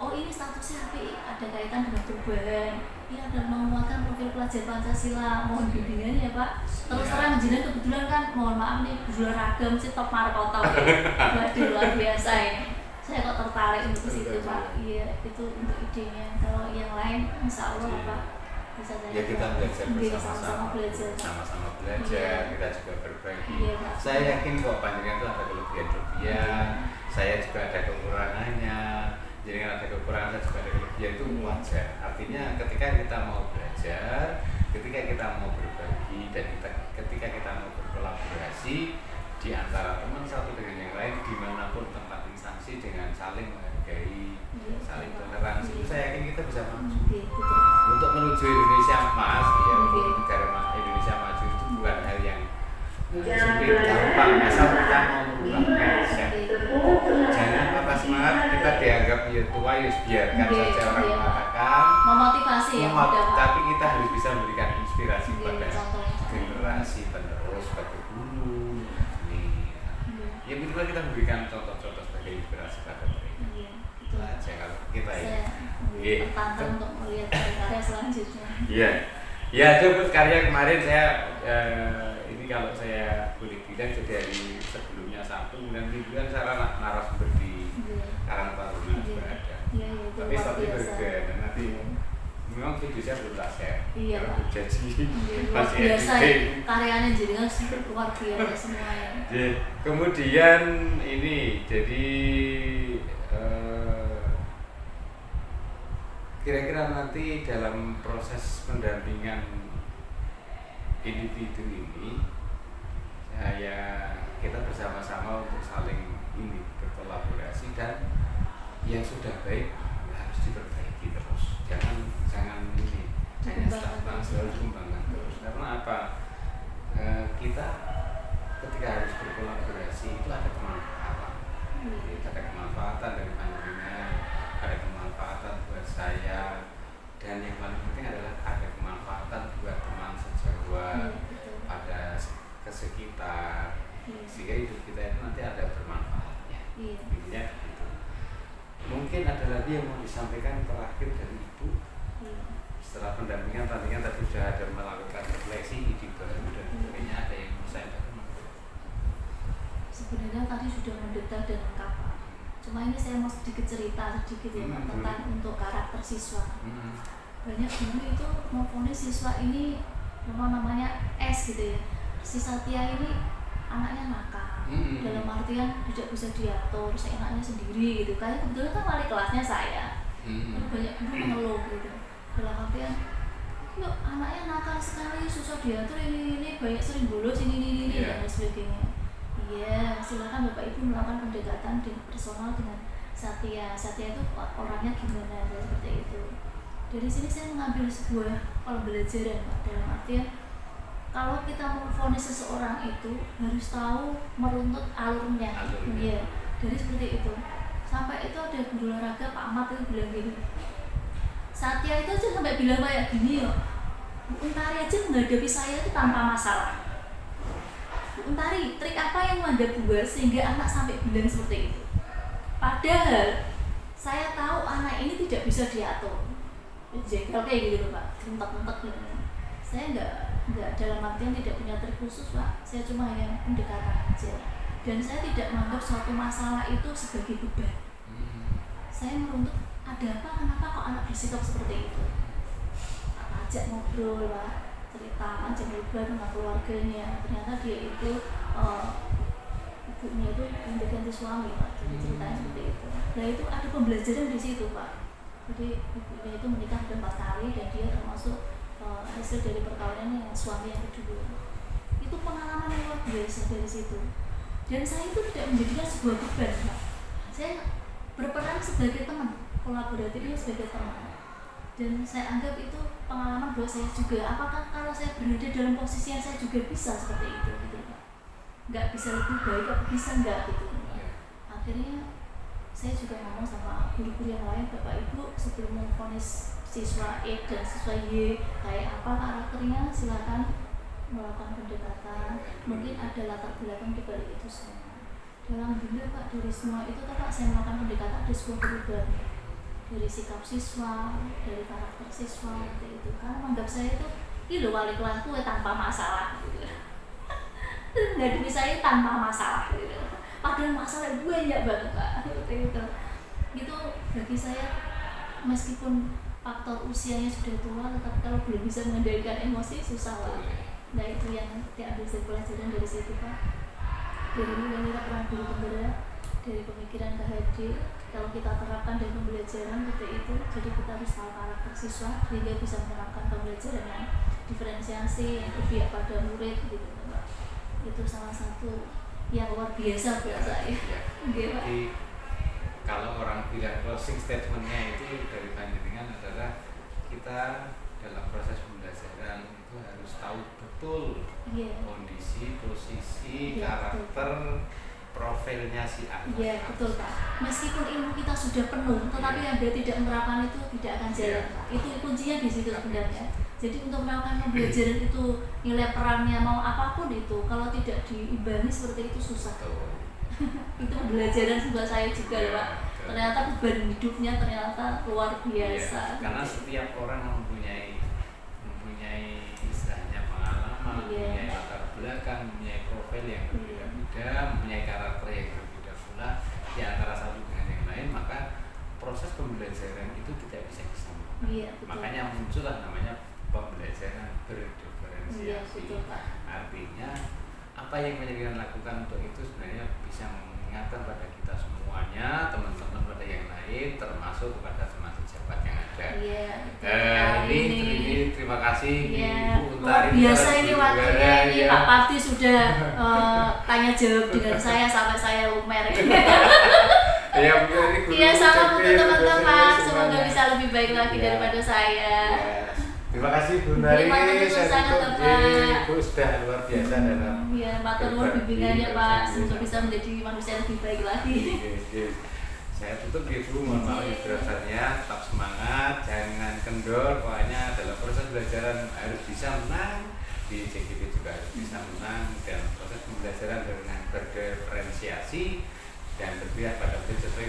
S3: Oh ini statusnya HP, ada kaitan dengan perubahan. Ini ada menguatkan profil pelajar Pancasila. Mohon bimbingannya ya Pak. Terus terang jenengan kebetulan kan, mohon maaf nih, berdua ragam sih top markoto. Waduh luar biasa ini. Saya kok tertarik untuk situ Pak. Iya itu untuk idenya. Kalau yang lain, insya Allah Pak bisa saya.
S4: Ya kita belajar
S3: sama-sama belajar.
S4: Sama-sama belajar, kita juga berbagi.
S3: Iya, Pak.
S4: Saya yakin kok panjenengan itu ada kelebihan-kelebihan. Saya juga ada kekurangannya. Jadi kan ada kekurangan, saya juga ada kelebihan, itu wajar. Artinya ketika kita mau belajar, ketika kita mau berbagi, dan ketika kita mau berkolaborasi di antara teman satu dengan yang lain, dimanapun tempat instansi, dengan saling menghargai, saling toleransi, itu saya yakin kita bisa maju. Untuk menuju Indonesia emas, ya, untuk negara Indonesia maju itu bukan hal yang sulit, gampang, asal kita mau merubah mindset. Jangan patah semangat, kita dianggap ya tua, ya biarkan saja orang mengatakan,
S3: memotivasi ya,
S4: tapi kita harus bisa memberikan inspirasi pada generasi penerus sebagai guru. Yang kedua kita memberikan contoh-contoh sebagai inspirasi pada mereka. Itu aja kalau kita ya.
S3: Tertantang untuk melihat karya selanjutnya.
S4: Iya, ya ada buat karya kemarin saya ini kalau saya boleh bilang dari sebelumnya Sabtu, kemudian mingguan saya narasumber di Karang Taruna juga ada. Tapi Sabtu berbeda dan nanti memang video saya belum tak share.
S3: Iya Pak.
S4: Jadi
S3: masih biasa karyanya jadi luar biasa semuanya.
S4: Kemudian ini jadi kira-kira nanti dalam proses pendampingan individu ini kita bersama-sama untuk saling ini berkolaborasi, dan yang sudah baik harus diperbaiki terus. Jangan ini hanya stagnan, selalu dikembangkan terus. Karena apa? Kita ketika harus berkolaborasi itu ada kemanfaatan. Ada kemanfaatan dari panjenengan, ada kemanfaatan buat saya, dan yang paling penting adalah ada kemanfaatan buat teman sejawat, pada sekitar, sehingga hidup kita itu nanti ada bermanfaatnya. Intinya gitu. Mungkin ada lagi yang mau disampaikan terakhir dari Ibu. Setelah pendampingan tadi sudah ada melakukan refleksi ide baru dan sebagainya, ada yang mau saya sampaikan?
S3: Sebenarnya tadi sudah mendetail dan lengkap Pak. Cuma ini saya mau sedikit cerita sedikit ya Pak, tentang untuk karakter siswa. Banyak guru itu mempunyai siswa ini namanya S gitu ya. Si Satya ini anaknya nakal, dalam artian tidak bisa diatur, seenaknya sendiri gitu. Kayak kebetulan kan wali kelasnya saya. Banyak guru mengeluh gitu. Dalam artian, yuk anaknya nakal sekali, susah diatur ini banyak sering bolos ini dan lain sebagainya. Iya, silakan Bapak Ibu melakukan pendekatan personal dengan Satya. Satya itu orangnya gimana, seperti itu. Dari sini saya mengambil sebuah pembelajaran Pak, dalam artian kalau kita memvonis seseorang itu harus tahu meruntut alurnya. Iya, dari seperti itu. Sampai itu ada guru olahraga Pak Ahmad itu bilang gini, Satya itu aja sampai bilang kayak gini yo, Bu Untari aja menghadapi saya itu tanpa masalah. Bu Untari, trik apa yang Anda buat sehingga anak sampai bilang seperti itu? Padahal saya tahu anak ini tidak bisa diatur. Jengkel kayak gitu loh Pak, mentek-mentek gitu. Saya enggak dalam artian tidak punya trik khusus Pak, saya cuma hanya pendekatan aja. Dan saya tidak menganggap suatu masalah itu sebagai beban. Saya meruntut ada apa, kenapa kok anak bersikap seperti itu? Ajak ngobrol Pak, cerita, ajak ngobrol dengan keluarganya. Ternyata dia itu ibunya itu ganti suami Pak, jadi ceritanya seperti itu. Nah itu ada pembelajaran di situ Pak. Jadi ibunya itu menikah 4 kali dan dia termasuk hasil dari perkawinan yang suami yang kedua. Itu pengalaman yang luar biasa dari situ. Dan saya itu tidak menjadikan sebuah beban Pak. Saya berperan sebagai teman, kolaboratifnya sebagai teman. Dan saya anggap itu pengalaman buat saya juga. Apakah kalau saya berada dalam posisi yang saya juga bisa seperti itu gitu Pak? Nggak bisa lebih baik, apa bisa nggak gitu. Akhirnya saya juga ngomong sama guru-guru yang lain, Bapak Ibu sebelum memvonis siswa E dan siswa Y kayak apa karakternya, silakan melakukan pendekatan. Mungkin ada latar belakang di balik itu semua. Dalam benar Pak, dari semua itu Pak saya melakukan pendekatan, ada sebuah perubahan dari sikap siswa, dari karakter siswa seperti itu. Karena menganggap saya itu ini loh wali kelasku tanpa masalah gitu. Menghadapi saya tanpa masalah gitu. Padahal masalah banyak banget Pak, seperti itu. Itu bagi saya meskipun faktor usianya sudah tua, tetapi kalau belum bisa mengendalikan emosi susah Pak. Nah itu yang diambil pelajaran dari situ Pak. Dari nilai peran guru penggerak, dari pemikiran KHD, kalau kita terapkan dari pembelajaran seperti itu, jadi kita harus tahu karakter siswa sehingga bisa menerapkan pembelajaran yang diferensiasi, yang berpihak pada murid gitu Pak. Itu salah satu yang luar biasa buat saya.
S4: Jadi kalau orang bilang closing statementnya itu dari panjenengan adalah kita dalam proses pembelajaran itu harus tahu betul kondisi, posisi, karakter, profilnya si anak.
S3: Iya betul Pak. Meskipun ilmu kita sudah penuh, tetapi Anda tidak menerapkan itu tidak akan jalan Pak. Itu kuncinya di situ sebenarnya. Jadi untuk melakukan pembelajaran itu nilai perannya mau apapun itu kalau tidak diimbangi seperti itu susah. Itu pembelajaran buat saya juga Pak. Ternyata beban hidupnya ternyata luar biasa.
S4: Karena setiap orang mempunyai istilahnya pengalaman, mempunyai latar belakang, mempunyai profil yang berbeda-beda, mempunyai karakter yang berbeda pula di antara satu dengan yang lain, maka proses pembelajaran itu tidak bisa disamakan. Makanya muncullah namanya pembelajaran berdiferensiasi. Artinya apa yang menjadikan lakukan untuk itu sebenarnya bisa mengingatkan pada kita semuanya, teman-teman pada yang lain, termasuk kepada teman sejawat yang ada. Ini terima kasih Ibu Untari.
S3: Biasa ini waktunya ini Pak Parti sudah tanya jawab dengan saya sampai saya lumer. Iya salam untuk teman-teman, semoga bisa lebih baik lagi daripada saya.
S4: Terima kasih Bu Untari, saya tutup Ibu sudah luar biasa dalam
S3: matur nuwun bimbingannya Pak, semoga bisa menjadi manusia lebih baik lagi.
S4: Saya tutup Ibu, mohon maaf besarnya, tetap semangat, jangan kendor, pokoknya dalam proses belajaran harus bisa menang, di JKP juga harus bisa menang, dan proses pembelajaran dengan berdiferensiasi dan berpihak pada sesuai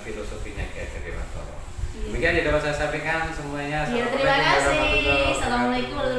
S4: filosofinya Ki Hajar Dewantara. Demikian yang dapat saya sampaikan semuanya.
S3: Terima kasih. Assalamualaikum warahmatullahi wabarakatuh.